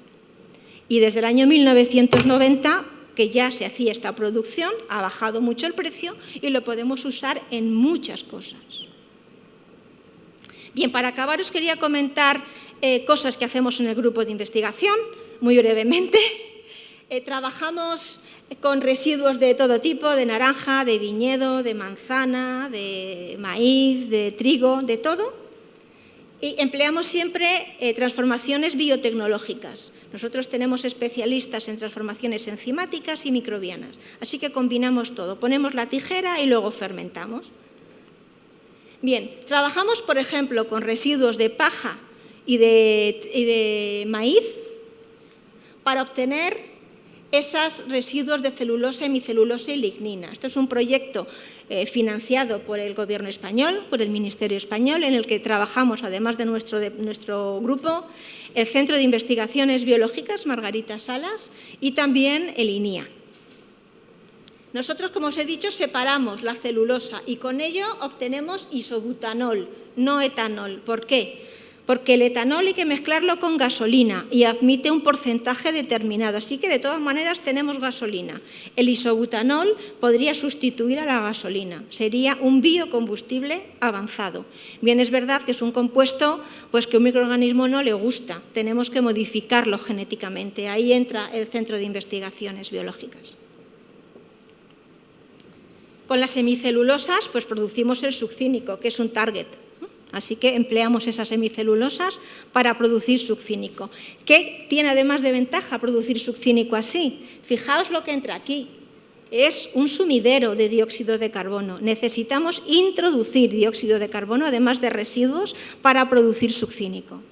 Y desde el año 1990, que ya se hacía esta producción, ha bajado mucho el precio y lo podemos usar en muchas cosas. Bien, para acabar os quería comentar cosas que hacemos en el grupo de investigación, muy brevemente. Trabajamos con residuos de todo tipo, de naranja, de viñedo, de manzana, de maíz, de trigo, de todo. Y empleamos siempre transformaciones biotecnológicas. Nosotros tenemos especialistas en transformaciones enzimáticas y microbianas. Así que combinamos todo. Ponemos la tijera y luego fermentamos. Bien, trabajamos, por ejemplo, con residuos de paja y de maíz para obtener esos residuos de celulosa, hemicelulosa y lignina. Esto es un proyecto financiado por el Gobierno español, por el Ministerio español, en el que trabajamos, además de nuestro grupo, el Centro de Investigaciones Biológicas Margarita Salas y también el INIA. Nosotros, como os he dicho, separamos la celulosa y con ello obtenemos isobutanol, no etanol. ¿Por qué? Porque el etanol hay que mezclarlo con gasolina y admite un porcentaje determinado, así que de todas maneras tenemos gasolina. El isobutanol podría sustituir a la gasolina, sería un biocombustible avanzado. Bien, es verdad que es un compuesto pues, que a un microorganismo no le gusta, tenemos que modificarlo genéticamente, ahí entra el Centro de Investigaciones Biológicas. Con las hemicelulosas pues, producimos el succínico, que es un target. Así que empleamos esas hemicelulosas para producir succínico. ¿Qué tiene además de ventaja producir succínico así? Fijaos lo que entra aquí. Es un sumidero de dióxido de carbono. Necesitamos introducir dióxido de carbono, además de residuos, para producir succínico.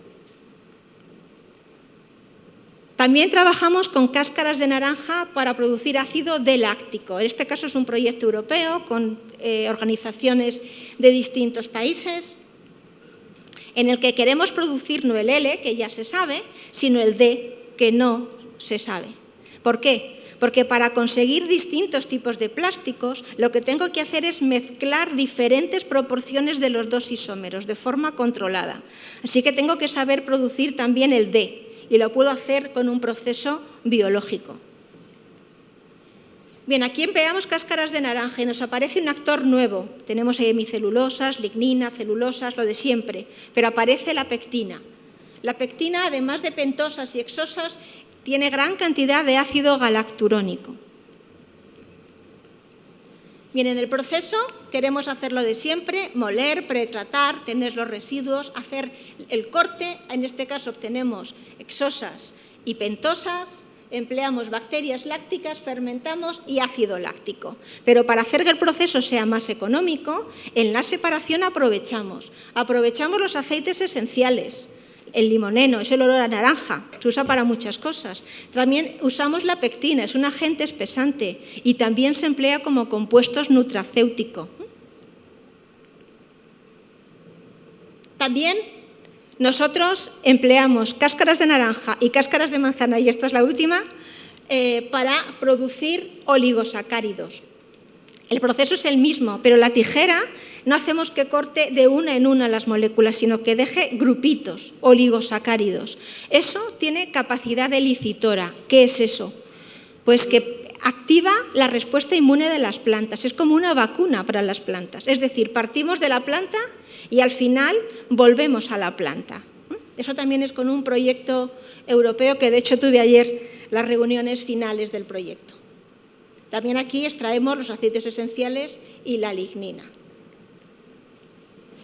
También trabajamos con cáscaras de naranja para producir ácido deláctico. En este caso es un proyecto europeo con organizaciones de distintos países, en el que queremos producir no el L, que ya se sabe, sino el D, que no se sabe. ¿Por qué? Porque para conseguir distintos tipos de plásticos, lo que tengo que hacer es mezclar diferentes proporciones de los dos isómeros de forma controlada. Así que tengo que saber producir también el D, y lo puedo hacer con un proceso biológico. Bien, aquí empleamos cáscaras de naranja y nos aparece un actor nuevo. Tenemos ahí hemicelulosas, lignina, celulosas, lo de siempre, pero aparece la pectina. La pectina, además de pentosas y hexosas, tiene gran cantidad de ácido galacturónico. Bien, en el proceso queremos hacerlo de siempre, moler, pretratar, tener los residuos, hacer el corte. En este caso obtenemos hexosas y pentosas. Empleamos bacterias lácticas, fermentamos y ácido láctico. Pero para hacer que el proceso sea más económico, en la separación aprovechamos los aceites esenciales. El limoneno es el olor a naranja, se usa para muchas cosas. También usamos la pectina, es un agente espesante y también se emplea como compuesto nutracéutico. También nosotros empleamos cáscaras de naranja y cáscaras de manzana, y esta es la última, para producir oligosacáridos. El proceso es el mismo, pero la tijera no hacemos que corte de una en una las moléculas, sino que deje grupitos, oligosacáridos. Eso tiene capacidad elicitora. ¿Qué es eso? Pues que activa la respuesta inmune de las plantas. Es como una vacuna para las plantas. Es decir, partimos de la planta y al final volvemos a la planta. Eso también es con un proyecto europeo que de hecho tuve ayer las reuniones finales del proyecto. También aquí extraemos los aceites esenciales y la lignina.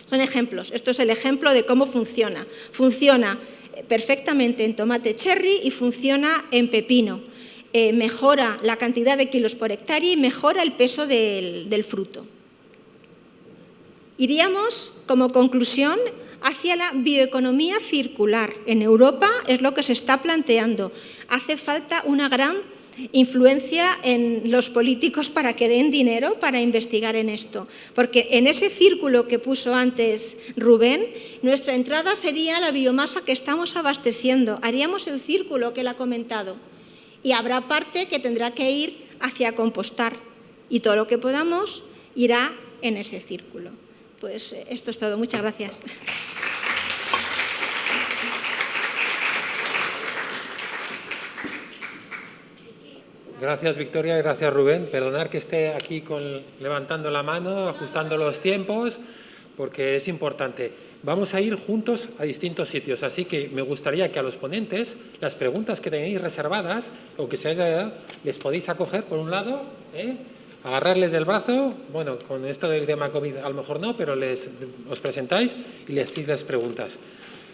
Son ejemplos. Esto es el ejemplo de cómo funciona. Funciona perfectamente en tomate cherry y funciona en pepino. Mejora la cantidad de kilos por hectárea y mejora el peso del fruto. Iríamos, como conclusión, hacia la bioeconomía circular. En Europa es lo que se está planteando. Hace falta una gran influencia en los políticos para que den dinero para investigar en esto. Porque en ese círculo que puso antes Rubén, nuestra entrada sería la biomasa que estamos abasteciendo. Haríamos el círculo que él ha comentado. Y habrá parte que tendrá que ir hacia compostar. Y todo lo que podamos irá en ese círculo. Pues esto es todo. Muchas gracias. Gracias, Victoria, gracias, Rubén. Perdonad que esté aquí levantando la mano, ajustando los tiempos, porque es importante. Vamos a ir juntos a distintos sitios, así que me gustaría que a los ponentes las preguntas que tenéis reservadas o que se haya dado, les podéis acoger por un lado, agarrarles del brazo, bueno, con esto del tema COVID a lo mejor no, pero os presentáis y les hacéis las preguntas.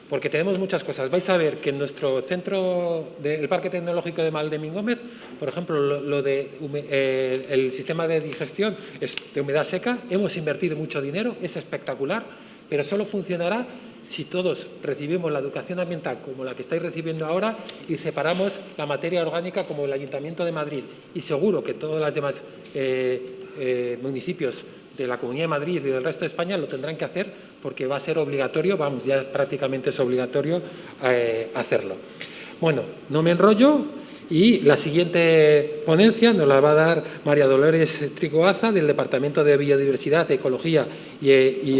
Porque tenemos muchas cosas. Vais a ver que en nuestro centro del Parque Tecnológico de Valdemín Gómez, por ejemplo, el sistema de digestión es de humedad seca, hemos invertido mucho dinero, es espectacular, pero solo funcionará si todos recibimos la educación ambiental como la que estáis recibiendo ahora y separamos la materia orgánica como el Ayuntamiento de Madrid. Y seguro que todos los demás municipios de la Comunidad de Madrid y del resto de España lo tendrán que hacer porque va a ser obligatorio, vamos, ya prácticamente es obligatorio hacerlo. Bueno, no me enrollo y la siguiente ponencia nos la va a dar María Dolores Trigoaza del Departamento de Biodiversidad, Ecología y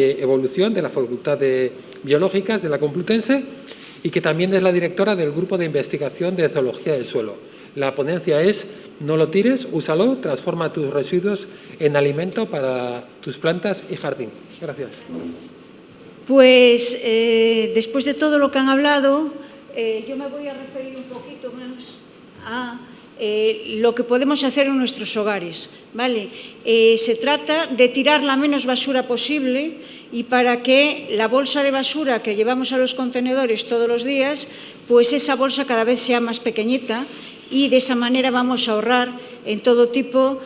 Evolución de la Facultad de Biológicas de la Complutense y que también es la directora del Grupo de Investigación de Zoología del Suelo. La ponencia es "No lo tires, úsalo, transforma tus residuos en alimento para tus plantas y jardín". Gracias. Pues después de todo lo que han hablado, yo me voy a referir un poquito más a lo que podemos hacer en nuestros hogares, ¿vale? Se trata de tirar la menos basura posible y para que la bolsa de basura que llevamos a los contenedores todos los días, pues esa bolsa cada vez sea más pequeñita y de esa manera vamos a ahorrar en todo tipo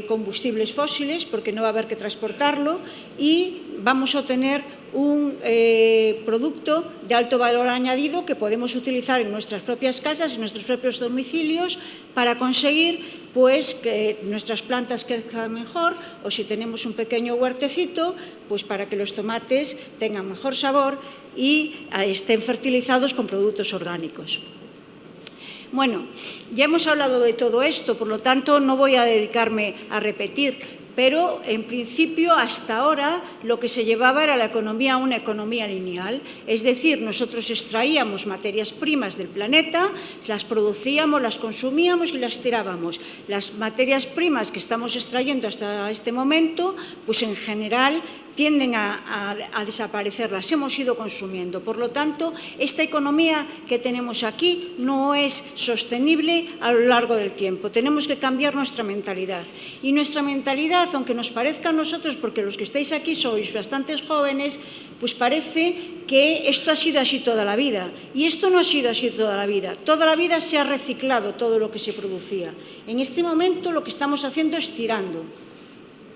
combustibles fósiles porque no va a haber que transportarlo y vamos a obtener un producto de alto valor añadido que podemos utilizar en nuestras propias casas, en nuestros propios domicilios para conseguir pues que nuestras plantas crezcan mejor o si tenemos un pequeño huertecito, pues para que los tomates tengan mejor sabor y estén fertilizados con productos orgánicos. Bueno, ya hemos hablado de todo esto, por lo tanto no voy a dedicarme a repetir, pero en principio hasta ahora lo que se llevaba era la economía, una economía lineal, es decir, nosotros extraíamos materias primas del planeta, las producíamos, las consumíamos y las tirábamos. Las materias primas que estamos extrayendo hasta este momento, pues en general tienden a desaparecer, las hemos ido consumiendo. Por lo tanto, esta economía que tenemos aquí no es sostenible a lo largo del tiempo. Tenemos que cambiar nuestra mentalidad. Y nuestra mentalidad, aunque nos parezca a nosotros, porque los que estáis aquí sois bastantes jóvenes, pues parece que esto ha sido así toda la vida. Y esto no ha sido así toda la vida. Toda la vida se ha reciclado todo lo que se producía. En este momento lo que estamos haciendo es tirando.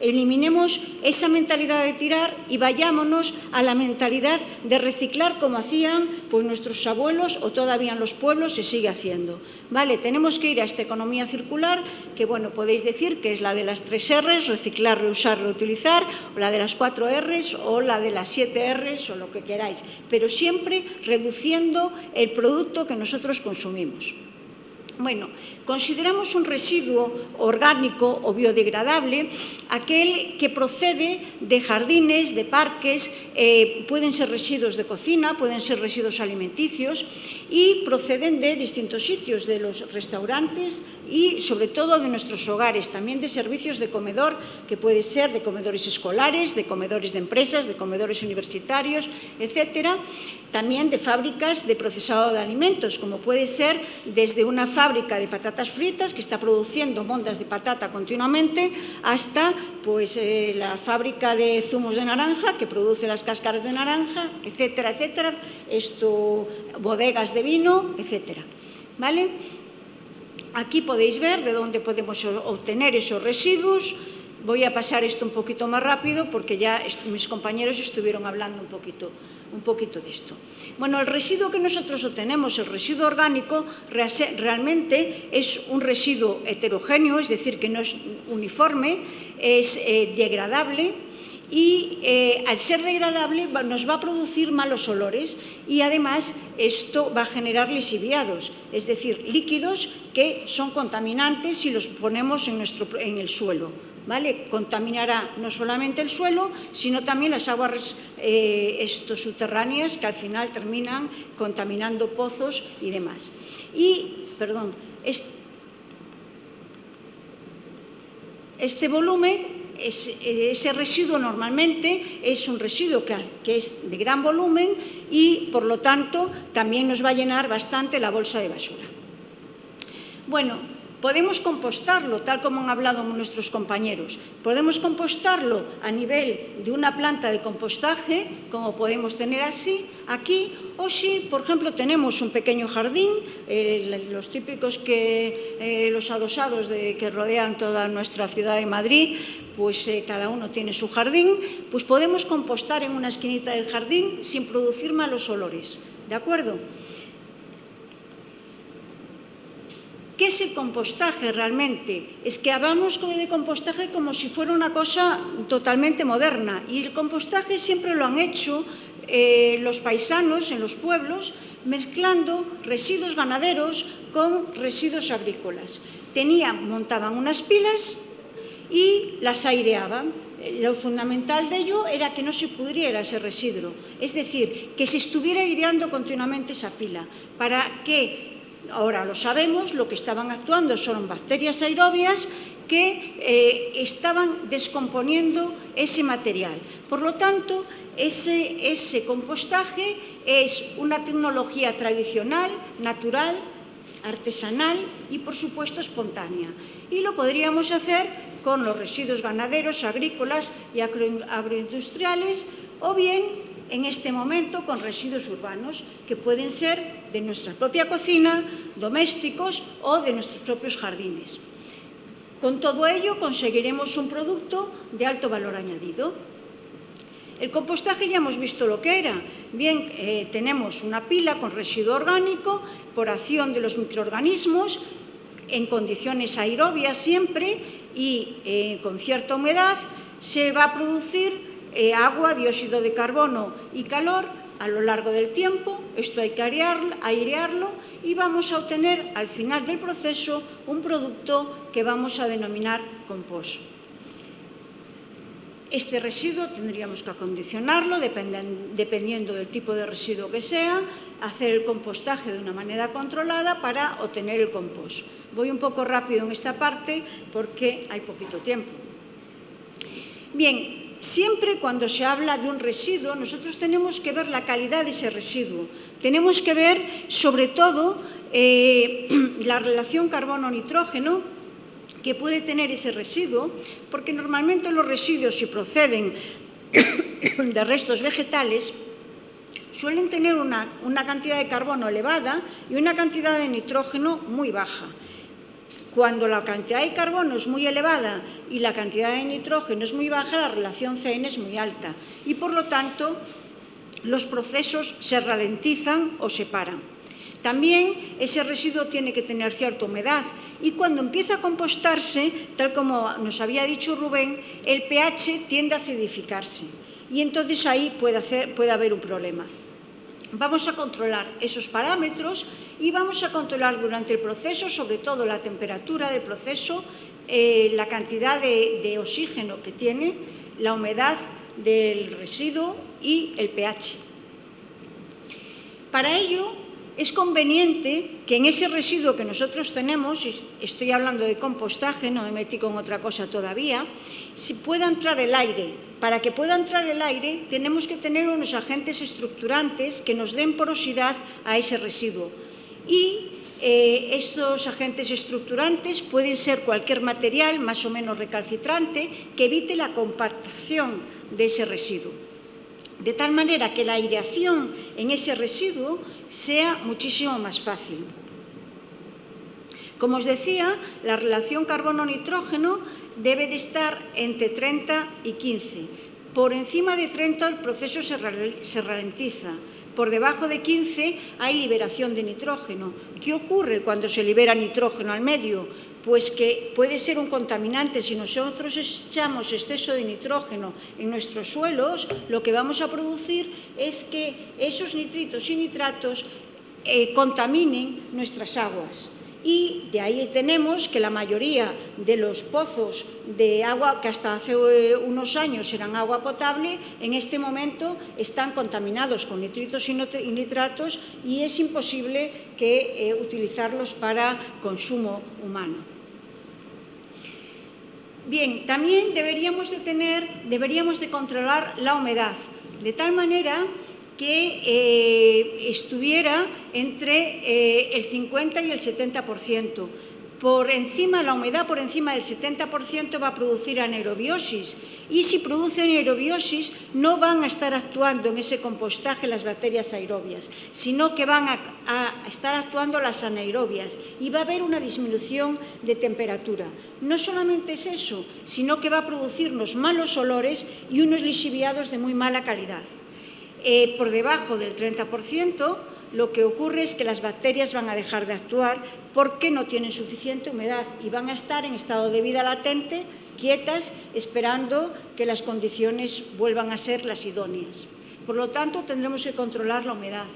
Eliminemos esa mentalidad de tirar y vayámonos a la mentalidad de reciclar como hacían pues nuestros abuelos o todavía en los pueblos se sigue haciendo. Vale, tenemos que ir a esta economía circular que, bueno, podéis decir que es la de las 3 R's, reciclar, reusar, reutilizar, o la de las 4 R's o la de las 7 R's o lo que queráis, pero siempre reduciendo el producto que nosotros consumimos. Bueno, consideramos un residuo orgánico o biodegradable aquel que procede de jardines, de parques, pueden ser residuos de cocina, pueden ser residuos alimenticios y proceden de distintos sitios, de los restaurantes y sobre todo de nuestros hogares, también de servicios de comedor, que puede ser de comedores escolares, de comedores de empresas, de comedores universitarios, etcétera. También de fábricas de procesado de alimentos, como puede ser desde una fábrica de patatas fritas que está produciendo mondas de patata continuamente hasta pues, la fábrica de zumos de naranja que produce las cáscaras de naranja, etcétera, etcétera, bodegas de vino, etcétera. ¿Vale? Aquí podéis ver de dónde podemos obtener esos residuos. Voy a pasar esto un poquito más rápido porque ya mis compañeros estuvieron hablando un poquito de esto. Bueno, el residuo que nosotros obtenemos, el residuo orgánico, realmente es un residuo heterogéneo, es decir, que no es uniforme, es degradable y al ser degradable nos va a producir malos olores y además esto va a generar lixiviados, es decir, líquidos que son contaminantes si los ponemos en el suelo. ¿Vale? Contaminará no solamente el suelo, sino también las aguas subterráneas que al final terminan contaminando pozos y demás. Y, perdón, este volumen ese residuo normalmente es un residuo que es de gran volumen y, por lo tanto, también nos va a llenar bastante la bolsa de basura. Bueno, podemos compostarlo, tal como han hablado nuestros compañeros. Podemos compostarlo a nivel de una planta de compostaje, como podemos tener aquí, o si, por ejemplo, tenemos un pequeño jardín, los típicos los adosados que rodean toda nuestra ciudad de Madrid, pues cada uno tiene su jardín, pues podemos compostar en una esquinita del jardín sin producir malos olores, ¿de acuerdo? ¿Qué es el compostaje realmente? Es que hablamos de compostaje como si fuera una cosa totalmente moderna, y el compostaje siempre lo han hecho los paisanos en los pueblos, mezclando residuos ganaderos con residuos agrícolas. Montaban unas pilas y las aireaban. Lo fundamental de ello era que no se pudriera ese residuo, es decir, que se estuviera aireando continuamente esa pila, para que, ahora lo sabemos, lo que estaban actuando son bacterias aerobias que estaban descomponiendo ese material. Por lo tanto, ese compostaje es una tecnología tradicional, natural, artesanal y, por supuesto, espontánea. Y lo podríamos hacer con los residuos ganaderos, agrícolas y agroindustriales, o bien, en este momento, con residuos urbanos, que pueden ser de nuestra propia cocina, domésticos o de nuestros propios jardines. Con todo ello conseguiremos un producto de alto valor añadido. El compostaje ya hemos visto lo que era. Bien, tenemos una pila con residuo orgánico por acción de los microorganismos en condiciones aerobias siempre y con cierta humedad. Se va a producir agua, dióxido de carbono y calor a lo largo del tiempo. Esto hay que airearlo y vamos a obtener al final del proceso un producto que vamos a denominar compost. Este residuo tendríamos que acondicionarlo dependiendo del tipo de residuo que sea, hacer el compostaje de una manera controlada para obtener el compost. Voy un poco rápido en esta parte porque hay poquito tiempo. Bien, siempre cuando se habla de un residuo, nosotros tenemos que ver la calidad de ese residuo. Tenemos que ver, sobre todo, la relación carbono-nitrógeno que puede tener ese residuo, porque normalmente los residuos, si proceden de restos vegetales, suelen tener una cantidad de carbono elevada y una cantidad de nitrógeno muy baja. Cuando la cantidad de carbono es muy elevada y la cantidad de nitrógeno es muy baja, la relación CN es muy alta y, por lo tanto, los procesos se ralentizan o se paran. También ese residuo tiene que tener cierta humedad y cuando empieza a compostarse, tal como nos había dicho Rubén, el pH tiende a acidificarse y entonces ahí puede haber un problema. Vamos a controlar esos parámetros y vamos a controlar durante el proceso, sobre todo la temperatura del proceso, la cantidad de oxígeno que tiene, la humedad del residuo y el pH. Para ello, es conveniente que en ese residuo que nosotros tenemos, y estoy hablando de compostaje, no me metí con otra cosa todavía, si pueda entrar el aire. Para que pueda entrar el aire tenemos que tener unos agentes estructurantes que nos den porosidad a ese residuo. Y estos agentes estructurantes pueden ser cualquier material más o menos recalcitrante que evite la compactación de ese residuo. De tal manera que la aireación en ese residuo sea muchísimo más fácil. Como os decía, la relación carbono-nitrógeno debe de estar entre 30 y 15. Por encima de 30 el proceso se ralentiza. Por debajo de 15 hay liberación de nitrógeno. ¿Qué ocurre cuando se libera nitrógeno al medio? Pues que puede ser un contaminante. Si nosotros echamos exceso de nitrógeno en nuestros suelos, lo que vamos a producir es que esos nitritos y nitratos contaminen nuestras aguas. Y de ahí tenemos que la mayoría de los pozos de agua, que hasta hace unos años eran agua potable, en este momento están contaminados con nitritos y nitratos y es imposible utilizarlos para consumo humano. Bien, también deberíamos de controlar la humedad, de tal manera que estuviera entre el 50 y el 70%. La humedad por encima del 70% va a producir anaerobiosis, y si produce anaerobiosis no van a estar actuando en ese compostaje las bacterias aerobias, sino que van a estar actuando las anaerobias, y va a haber una disminución de temperatura. No solamente es eso, sino que va a producirnos malos olores y unos lixiviados de muy mala calidad. Por debajo del 30%, lo que ocurre es que las bacterias van a dejar de actuar porque no tienen suficiente humedad y van a estar en estado de vida latente, quietas, esperando que las condiciones vuelvan a ser las idóneas. Por lo tanto, tendremos que controlar la humedad.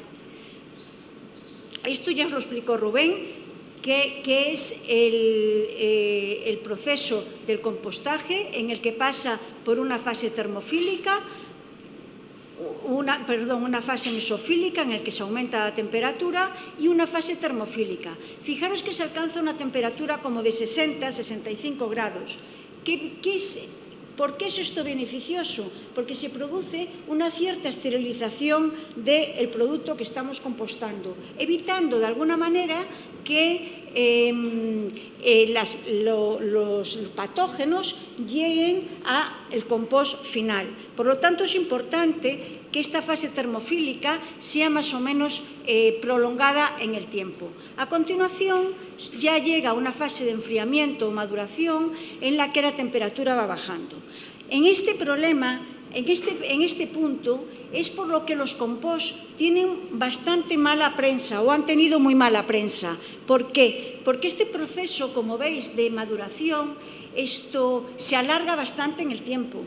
Esto ya os lo explicó Rubén, que es el proceso del compostaje, en el que pasa por una fase termofílica, una fase mesofílica en la que se aumenta la temperatura y una fase termofílica. Fijaros que se alcanza una temperatura como de 60-65 grados. ¿Por qué es esto beneficioso? Porque se produce una cierta esterilización del producto que estamos compostando, evitando de alguna manera que los patógenos lleguen al compost final. Por lo tanto, es importante que esta fase termofílica sea más o menos prolongada en el tiempo. A continuación, ya llega una fase de enfriamiento o maduración en la que la temperatura va bajando. En este problema, en este punto, es por lo que los compost tienen bastante mala prensa o han tenido muy mala prensa. ¿Por qué? Porque este proceso, como veis, de maduración, se alarga bastante en el tiempo.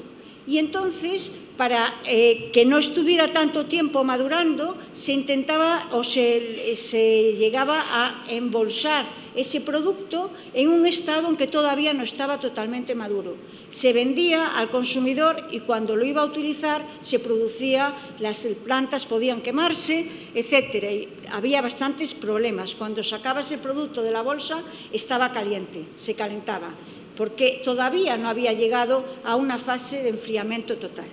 Y entonces, para que no estuviera tanto tiempo madurando, se intentaba o se llegaba a embolsar ese producto en un estado en que todavía no estaba totalmente maduro. Se vendía al consumidor y cuando lo iba a utilizar se producía, las plantas podían quemarse, etcétera. Y había bastantes problemas. Cuando sacabas el producto de la bolsa estaba caliente, se calentaba, porque todavía no había llegado a una fase de enfriamiento total.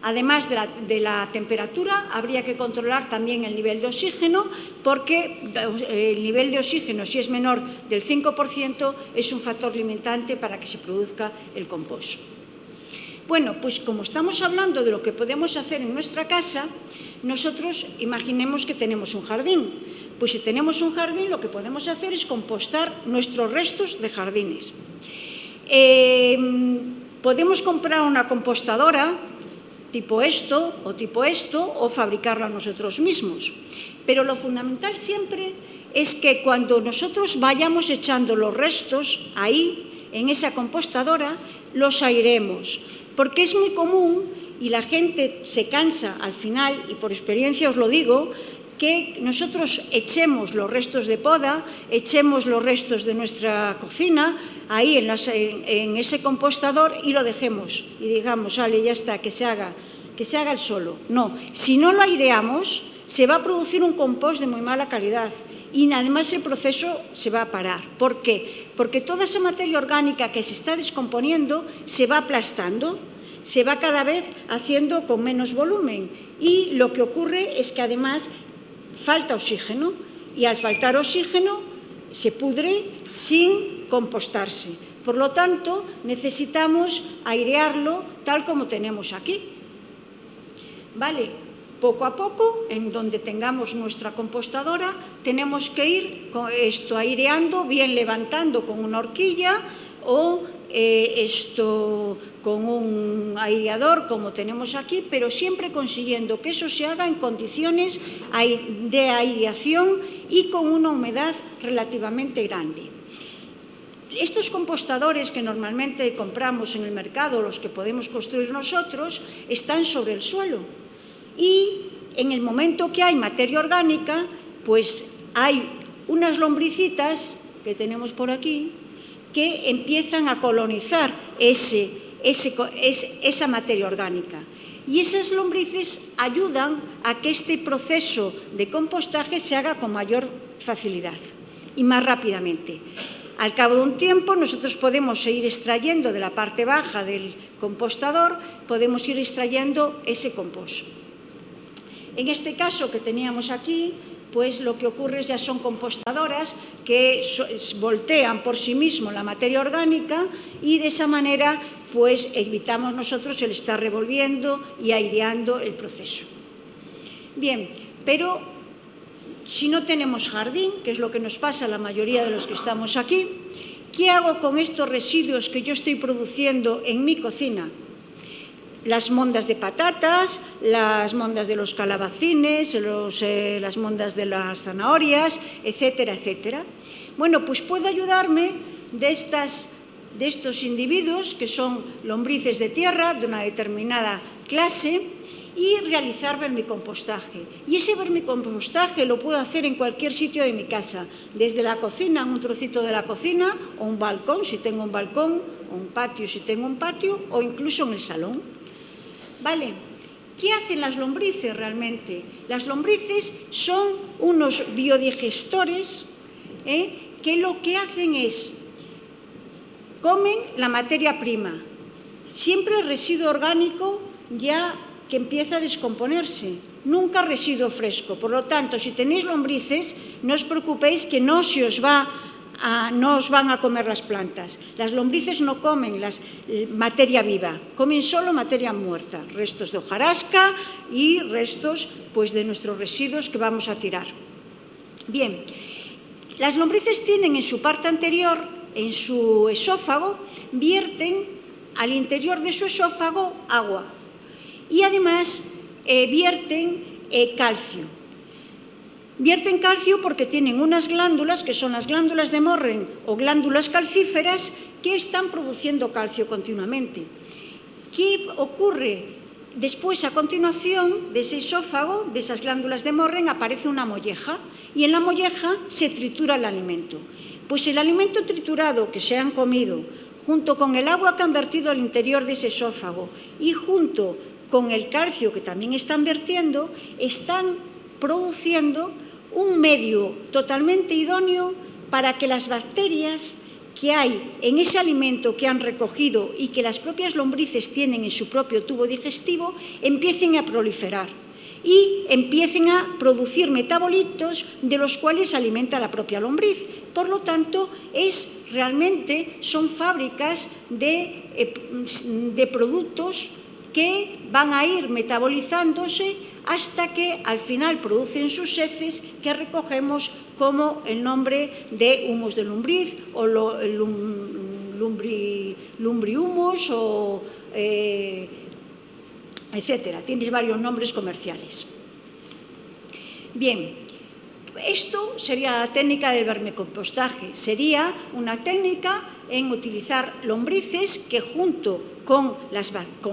Además de la temperatura, habría que controlar también el nivel de oxígeno, porque el nivel de oxígeno, si es menor del 5%, es un factor limitante para que se produzca el compost. Bueno, pues como estamos hablando de lo que podemos hacer en nuestra casa, nosotros imaginemos que tenemos un jardín. Pues si tenemos un jardín, lo que podemos hacer es compostar nuestros restos de jardines. Podemos comprar una compostadora tipo esto o fabricarla nosotros mismos. Pero lo fundamental siempre es que cuando nosotros vayamos echando los restos ahí, en esa compostadora, los airemos. Porque es muy común, y la gente se cansa al final, y por experiencia os lo digo, que nosotros echemos los restos de poda, echemos los restos de nuestra cocina ahí en ese compostador y lo dejemos. Y digamos, vale, ya está, que se haga el solo. No, si no lo aireamos, se va a producir un compost de muy mala calidad y además el proceso se va a parar. ¿Por qué? Porque toda esa materia orgánica que se está descomponiendo se va aplastando, se va cada vez haciendo con menos volumen y lo que ocurre es que además falta oxígeno y al faltar oxígeno se pudre sin compostarse. Por lo tanto, necesitamos airearlo tal como tenemos aquí. Vale, poco a poco, en donde tengamos nuestra compostadora, tenemos que ir aireando, bien levantando con una horquilla o con un aireador como tenemos aquí, pero siempre consiguiendo que eso se haga en condiciones de aireación y con una humedad relativamente grande. Estos compostadores que normalmente compramos en el mercado, los que podemos construir nosotros, están sobre el suelo y en el momento que hay materia orgánica, pues hay unas lombricitas que tenemos por aquí que empiezan a colonizar esa materia orgánica. Y esas lombrices ayudan a que este proceso de compostaje se haga con mayor facilidad y más rápidamente. Al cabo de un tiempo, nosotros podemos ir extrayendo de la parte baja del compostador, podemos ir extrayendo ese compost. En este caso que teníamos aquí, pues lo que ocurre ya son compostadoras que voltean por sí mismo la materia orgánica y de esa manera pues evitamos nosotros el estar revolviendo y aireando el proceso. Bien, pero si no tenemos jardín, que es lo que nos pasa a la mayoría de los que estamos aquí, ¿qué hago con estos residuos que yo estoy produciendo en mi cocina? Las mondas de patatas, las mondas de los calabacines, las mondas de las zanahorias, etcétera, etcétera. Bueno, pues puedo ayudarme de estos individuos que son lombrices de tierra de una determinada clase y realizar vermicompostaje. Y ese vermicompostaje lo puedo hacer en cualquier sitio de mi casa, desde la cocina, en un trocito de la cocina, o un balcón, si tengo un balcón, o un patio, si tengo un patio, o incluso en el salón. Vale, ¿qué hacen las lombrices realmente? Las lombrices son unos biodigestores que lo que hacen es comen la materia prima, siempre residuo orgánico ya que empieza a descomponerse, nunca residuo fresco. Por lo tanto, si tenéis lombrices, no os preocupéis que no os van a comer las plantas. Las lombrices no comen materia viva, comen solo materia muerta, restos de hojarasca y restos pues, de nuestros residuos que vamos a tirar. Bien, las lombrices tienen en su parte anterior, en su esófago, vierten al interior de su esófago agua y además vierten calcio. Vierten calcio porque tienen unas glándulas, que son las glándulas de Morren o glándulas calcíferas, que están produciendo calcio continuamente. ¿Qué ocurre? Después, a continuación, de ese esófago, de esas glándulas de Morren, aparece una molleja y en la molleja se tritura el alimento. Pues el alimento triturado que se han comido, junto con el agua que han vertido al interior de ese esófago y junto con el calcio que también están vertiendo, están produciendo un medio totalmente idóneo para que las bacterias que hay en ese alimento que han recogido y que las propias lombrices tienen en su propio tubo digestivo empiecen a proliferar y empiecen a producir metabolitos de los cuales se alimenta la propia lombriz. Por lo tanto, son fábricas de productos que van a ir metabolizándose hasta que al final producen sus heces que recogemos como el nombre de humus de lombriz o lumbrihumus o etcétera. Tienes varios nombres comerciales. Bien, esto sería la técnica del vermicompostaje. Sería una técnica en utilizar lombrices que junto con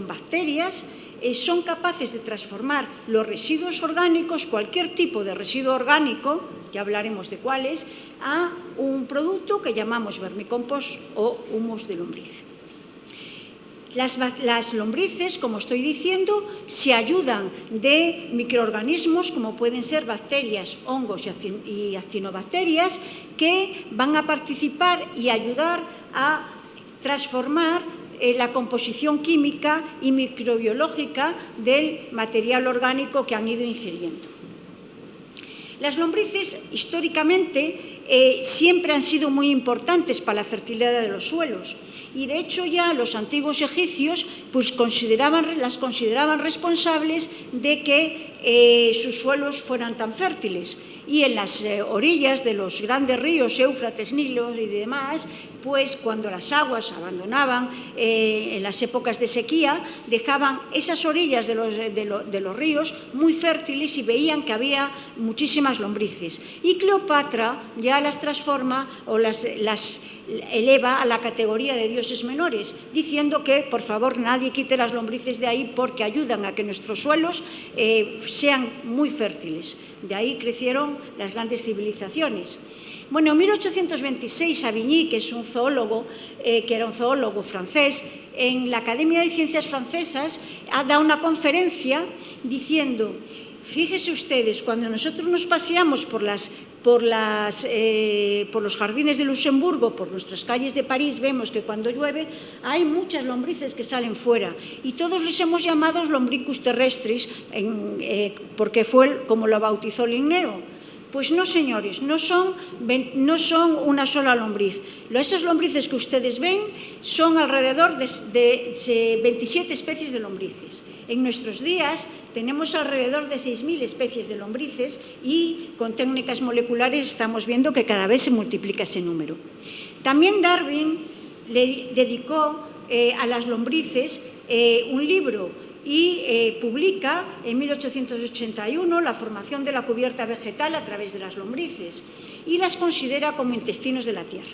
bacterias son capaces de transformar los residuos orgánicos, cualquier tipo de residuo orgánico, ya hablaremos de cuáles, a un producto que llamamos vermicompost o humus de lombriz. Las lombrices, como estoy diciendo, se ayudan de microorganismos como pueden ser bacterias, hongos y actinobacterias que van a participar y ayudar a transformar la composición química y microbiológica del material orgánico que han ido ingiriendo. Las lombrices, históricamente, siempre han sido muy importantes para la fertilidad de los suelos y, de hecho, ya los antiguos egipcios pues, las consideraban responsables de que sus suelos fueran tan fértiles. Y en las orillas de los grandes ríos, Éufrates, Nilo y demás, pues cuando las aguas abandonaban en las épocas de sequía, dejaban esas orillas de los ríos muy fértiles y veían que había muchísimas lombrices. Y Cleopatra ya las transforma o las eleva a la categoría de dioses menores, diciendo que, por favor, nadie quite las lombrices de ahí porque ayudan a que nuestros suelos sean muy fértiles. De ahí crecieron las grandes civilizaciones. Bueno, en 1826, Savigny, que era un zoólogo francés, en la Academia de Ciencias Francesas ha dado una conferencia diciendo: Fíjese ustedes, cuando nosotros nos paseamos por los jardines de Luxemburgo, por nuestras calles de París, vemos que cuando llueve hay muchas lombrices que salen fuera y todos les hemos llamado Lombricus terrestris porque fue como lo bautizó Linneo. Pues no, señores, no son una sola lombriz. Esas lombrices que ustedes ven son alrededor de 27 especies de lombrices. En nuestros días tenemos alrededor de 6.000 especies de lombrices y con técnicas moleculares estamos viendo que cada vez se multiplica ese número. También Darwin le dedicó a las lombrices un libro y publica en 1881 la formación de la cubierta vegetal a través de las lombrices y las considera como intestinos de la Tierra.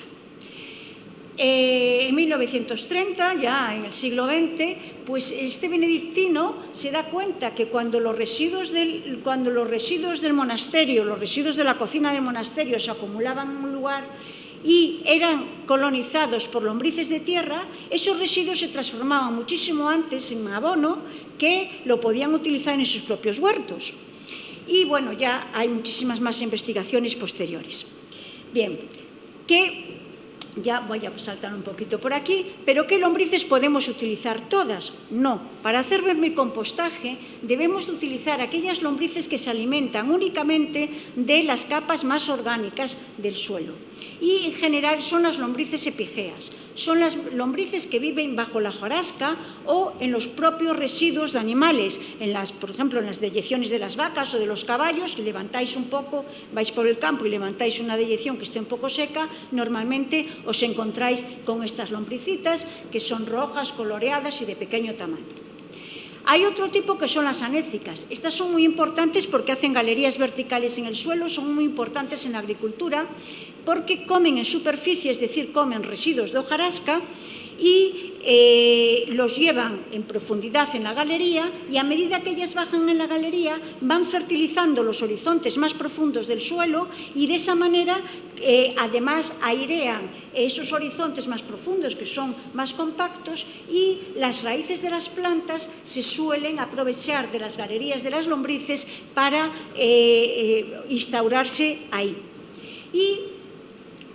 En 1930, ya en el siglo XX, pues este benedictino se da cuenta que cuando los residuos del monasterio, los residuos de la cocina del monasterio se acumulaban en un lugar y eran colonizados por lombrices de tierra, esos residuos se transformaban muchísimo antes en abono que lo podían utilizar en sus propios huertos. Y bueno, ya hay muchísimas más investigaciones posteriores. Bien, ya voy a saltar un poquito por aquí, pero ¿qué lombrices podemos utilizar todas? No, para hacer vermicompostaje debemos utilizar aquellas lombrices que se alimentan únicamente de las capas más orgánicas del suelo. Y en general son las lombrices epigéas, son las lombrices que viven bajo la hojarasca o en los propios residuos de animales, por ejemplo en las deyecciones de las vacas o de los caballos, que levantáis un poco, vais por el campo y levantáis una deyección que esté un poco seca, normalmente os encontráis con estas lombricitas que son rojas, coloreadas y de pequeño tamaño. Hay otro tipo que son las anécicas. Estas son muy importantes porque hacen galerías verticales en el suelo, son muy importantes en la agricultura porque comen en superficie, es decir, comen residuos de hojarasca y los llevan en profundidad en la galería y a medida que ellas bajan en la galería van fertilizando los horizontes más profundos del suelo y de esa manera además airean esos horizontes más profundos que son más compactos y las raíces de las plantas se suelen aprovechar de las galerías de las lombrices para instaurarse ahí. Y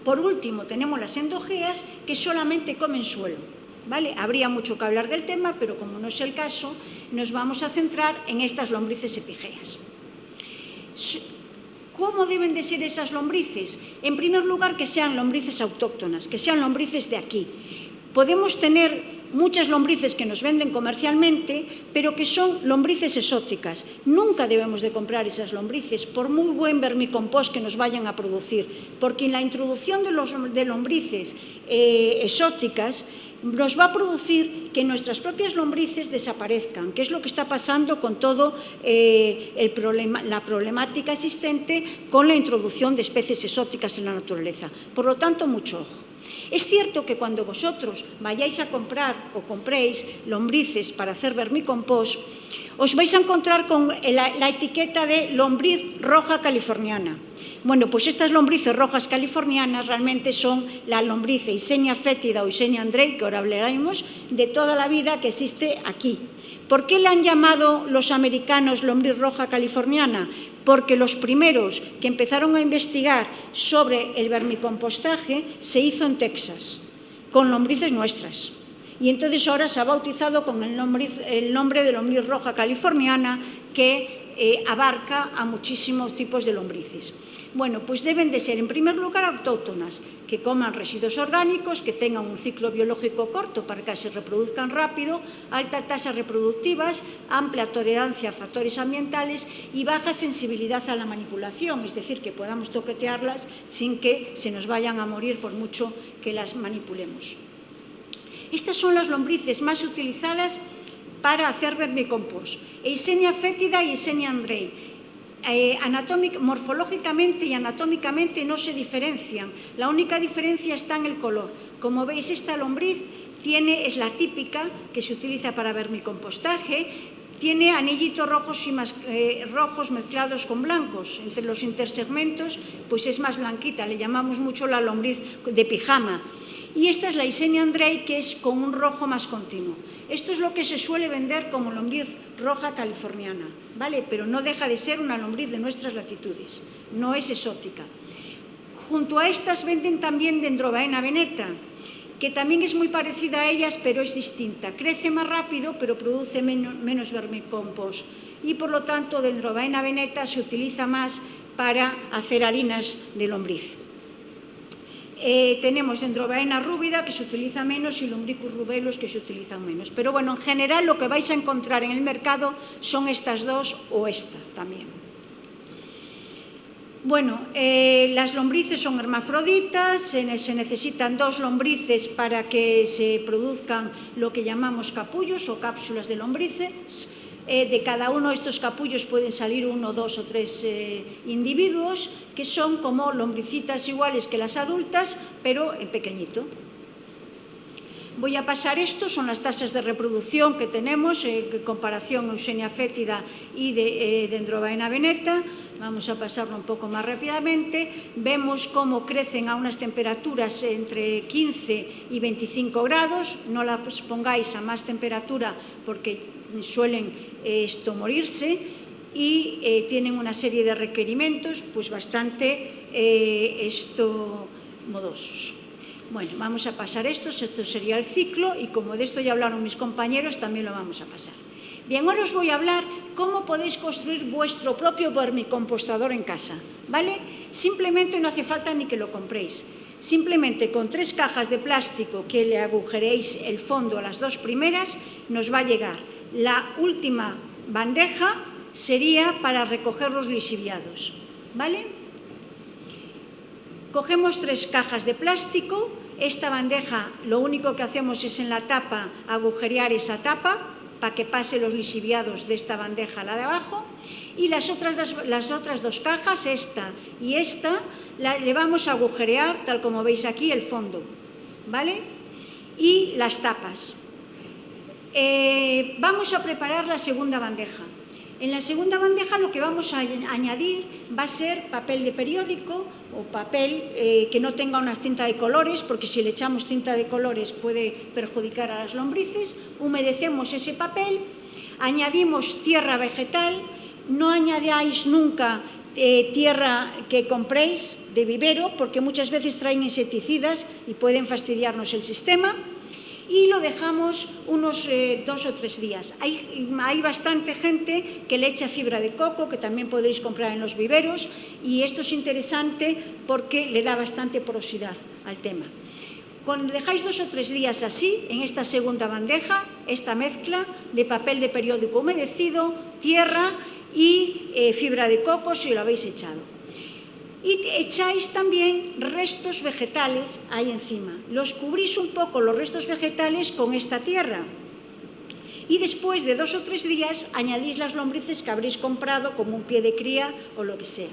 por último tenemos las endogéas que solamente comen suelo. ¿Vale? Habría mucho que hablar del tema, pero como no es el caso, nos vamos a centrar en estas lombrices epigéas. ¿Cómo deben de ser esas lombrices? En primer lugar, que sean lombrices autóctonas, que sean lombrices de aquí. Podemos tener muchas lombrices que nos venden comercialmente, pero que son lombrices exóticas. Nunca debemos de comprar esas lombrices, por muy buen vermicompost que nos vayan a producir, porque en la introducción de lombrices exóticas nos va a producir que nuestras propias lombrices desaparezcan, que es lo que está pasando con todo la problemática existente con la introducción de especies exóticas en la naturaleza. Por lo tanto, mucho ojo. Es cierto que cuando vosotros vayáis a comprar o compréis lombrices para hacer vermicompost, os vais a encontrar con la etiqueta de lombriz roja californiana. Bueno, pues estas lombrices rojas californianas realmente son la lombriz Eisenia fétida o Eisenia andrei, que ahora hablaremos, de toda la vida que existe aquí. ¿Por qué le han llamado los americanos lombriz roja californiana? Porque los primeros que empezaron a investigar sobre el vermicompostaje se hizo en Texas, con lombrices nuestras. Y entonces ahora se ha bautizado con el nombre de lombriz roja californiana, que abarca a muchísimos tipos de lombrices. Bueno, pues deben de ser, en primer lugar, autóctonas, que coman residuos orgánicos, que tengan un ciclo biológico corto para que se reproduzcan rápido, altas tasas reproductivas, amplia tolerancia a factores ambientales y baja sensibilidad a la manipulación, es decir, que podamos toquetearlas sin que se nos vayan a morir por mucho que las manipulemos. Estas son las lombrices más utilizadas para hacer vermicompost, Eisenia fétida y Eisenia andrei. Morfológicamente y anatómicamente no se diferencian, la única diferencia está en el color. Como veis, esta lombriz es la típica que se utiliza para vermicompostaje, tiene anillitos rojos mezclados con blancos. Entre los intersegmentos pues es más blanquita, le llamamos mucho la lombriz de pijama. Y esta es la Ysenia Andrei, que es con un rojo más continuo. Esto es lo que se suele vender como lombriz roja californiana, ¿vale? Pero no deja de ser una lombriz de nuestras latitudes, no es exótica. Junto a estas venden también Dendrobaena veneta, que también es muy parecida a ellas, pero es distinta. Crece más rápido, pero produce menos vermicompost. Y, por lo tanto, Dendrobaena veneta se utiliza más para hacer harinas de lombriz. Tenemos Dendrobaena rúbida, que se utiliza menos, y Lumbricus rubellus, que se utilizan menos. Pero, bueno, en general lo que vais a encontrar en el mercado son estas dos o esta también. Bueno, las lombrices son hermafroditas, se necesitan 2 lombrices para que se produzcan lo que llamamos capullos o cápsulas de lombrices. De cada uno de estos capullos pueden salir 1, 2 o 3 individuos, que son como lombricitas iguales que las adultas, pero en pequeñito. Voy a pasar esto, son las tasas de reproducción que tenemos en comparación Eusenia fétida y de Dendrobaena veneta. Vamos a pasarlo un poco más rápidamente. Vemos cómo crecen a unas temperaturas entre 15 y 25 grados. No las pongáis a más temperatura porque suelen morirse, y tienen una serie de requerimientos pues bastante modosos. Bueno, vamos a pasar esto sería el ciclo, y como de esto ya hablaron mis compañeros, también lo vamos a pasar. Bien, ahora os voy a hablar cómo podéis construir vuestro propio vermicompostador en casa, ¿vale? Simplemente no hace falta ni que lo compréis. Simplemente con 3 cajas de plástico que le agujeréis el fondo a las 2 primeras, nos va a llegar. La última bandeja sería para recoger los lixiviados, ¿vale? Cogemos 3 cajas de plástico. Esta bandeja, lo único que hacemos es en la tapa agujerear esa tapa para que pase los lixiviados de esta bandeja a la de abajo, y las otras 2 cajas, esta y esta, le vamos a agujerear, tal como veis aquí, el fondo, ¿vale? Y las tapas. Vamos a preparar la segunda bandeja. En la segunda bandeja lo que vamos a añadir va a ser papel de periódico o papel que no tenga una tinta de colores, porque si le echamos tinta de colores puede perjudicar a las lombrices. Humedecemos ese papel, añadimos tierra vegetal. No añadáis nunca tierra que compréis de vivero, porque muchas veces traen insecticidas y pueden fastidiarnos el sistema. Y lo dejamos unos 2 o 3 días. Hay bastante gente que le echa fibra de coco, que también podréis comprar en los viveros, y esto es interesante porque le da bastante porosidad al tema. Cuando dejáis 2 o 3 días así, en esta segunda bandeja, esta mezcla de papel de periódico humedecido, tierra y fibra de coco, si lo habéis echado. Y echáis también restos vegetales ahí encima. Los cubrís un poco, los restos vegetales, con esta tierra. Y después de 2 o 3 días añadís las lombrices que habréis comprado, como un pie de cría o lo que sea.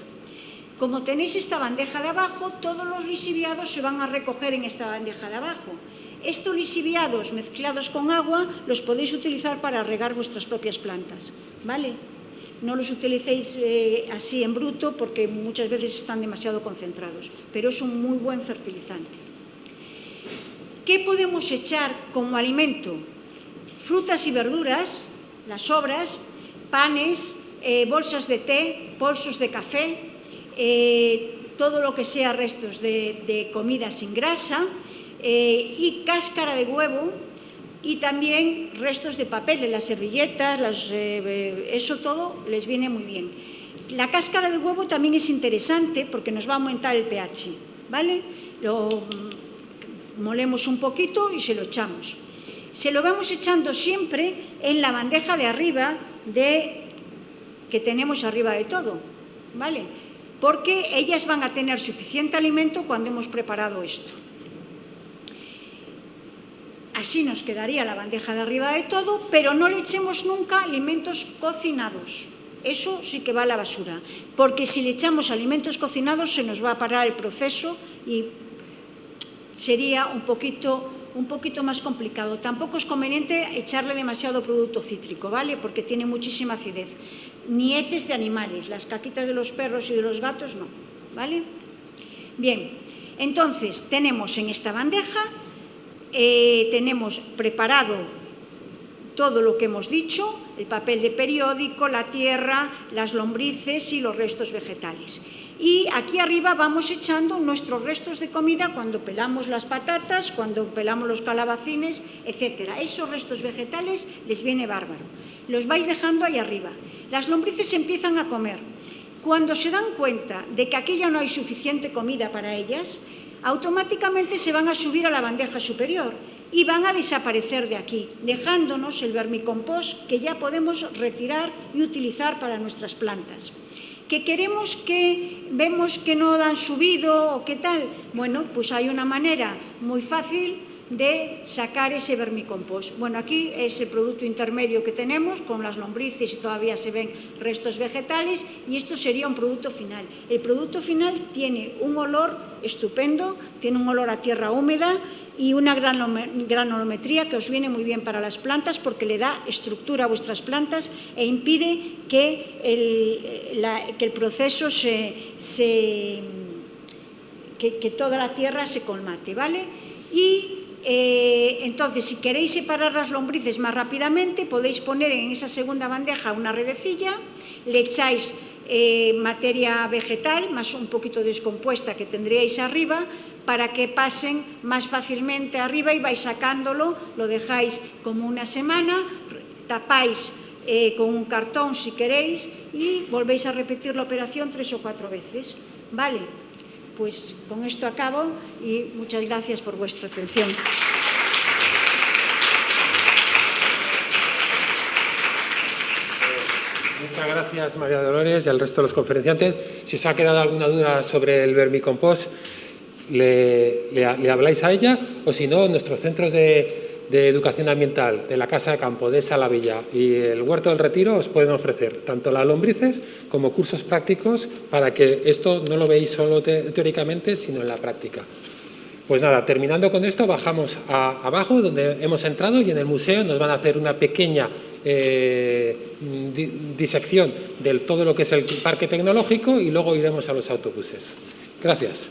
Como tenéis esta bandeja de abajo, todos los lixiviados se van a recoger en esta bandeja de abajo. Estos lixiviados mezclados con agua los podéis utilizar para regar vuestras propias plantas, ¿vale? No los utilicéis así en bruto, porque muchas veces están demasiado concentrados, pero es un muy buen fertilizante. ¿Qué podemos echar como alimento? Frutas y verduras, las sobras, panes, bolsas de té, bolsos de café, todo lo que sea restos de comida sin grasa, y cáscara de huevo, y también restos de papel, de las servilletas, eso todo les viene muy bien. La cáscara de huevo también es interesante porque nos va a aumentar el pH, ¿vale? Lo molemos un poquito y se lo echamos. Se lo vamos echando siempre en la bandeja de arriba que tenemos arriba de todo, ¿vale? Porque ellas van a tener suficiente alimento cuando hemos preparado esto. Así nos quedaría la bandeja de arriba de todo, pero no le echemos nunca alimentos cocinados. Eso sí que va a la basura, porque si le echamos alimentos cocinados se nos va a parar el proceso y sería un poquito más complicado. Tampoco es conveniente echarle demasiado producto cítrico, ¿vale? Porque tiene muchísima acidez. Ni heces de animales, las caquitas de los perros y de los gatos no, ¿vale? Bien, entonces tenemos en esta bandeja tenemos preparado todo lo que hemos dicho, el papel de periódico, la tierra, las lombrices y los restos vegetales. Y aquí arriba vamos echando nuestros restos de comida cuando pelamos las patatas, cuando pelamos los calabacines, etc. Esos restos vegetales les viene bárbaro. Los vais dejando ahí arriba. Las lombrices empiezan a comer. Cuando se dan cuenta de que aquí ya no hay suficiente comida para ellas, automáticamente se van a subir a la bandeja superior y van a desaparecer de aquí, dejándonos el vermicompost que ya podemos retirar y utilizar para nuestras plantas. ¿Que queremos que vemos que no han subido o qué tal? Bueno, pues hay una manera muy fácil de sacar ese vermicompost. Bueno, aquí es el producto intermedio que tenemos con las lombrices y todavía se ven restos vegetales y esto sería un producto final. El producto final tiene un olor estupendo, tiene un olor a tierra húmeda y una granulometría que os viene muy bien para las plantas porque le da estructura a vuestras plantas e impide que el proceso que toda la tierra se colmate, ¿vale? Y entonces, si queréis separar las lombrices más rápidamente, podéis poner en esa segunda bandeja una redecilla, le echáis materia vegetal, más un poquito descompuesta que tendríais arriba, para que pasen más fácilmente arriba y vais sacándolo, lo dejáis como una semana, tapáis con un cartón si queréis y volvéis a repetir la operación 3 o 4 veces, ¿vale? Pues con esto acabo y muchas gracias por vuestra atención. Muchas gracias, María Dolores, y al resto de los conferenciantes. Si os ha quedado alguna duda sobre el vermicompost, le habláis a ella, o si no, nuestros centros de educación ambiental de la Casa de Campo de Salavilla y el Huerto del Retiro os pueden ofrecer tanto las lombrices como cursos prácticos para que esto no lo veáis solo teóricamente, sino en la práctica. Pues nada, terminando con esto, bajamos abajo donde hemos entrado y en el museo nos van a hacer una pequeña disección de todo lo que es el parque tecnológico y luego iremos a los autobuses. Gracias.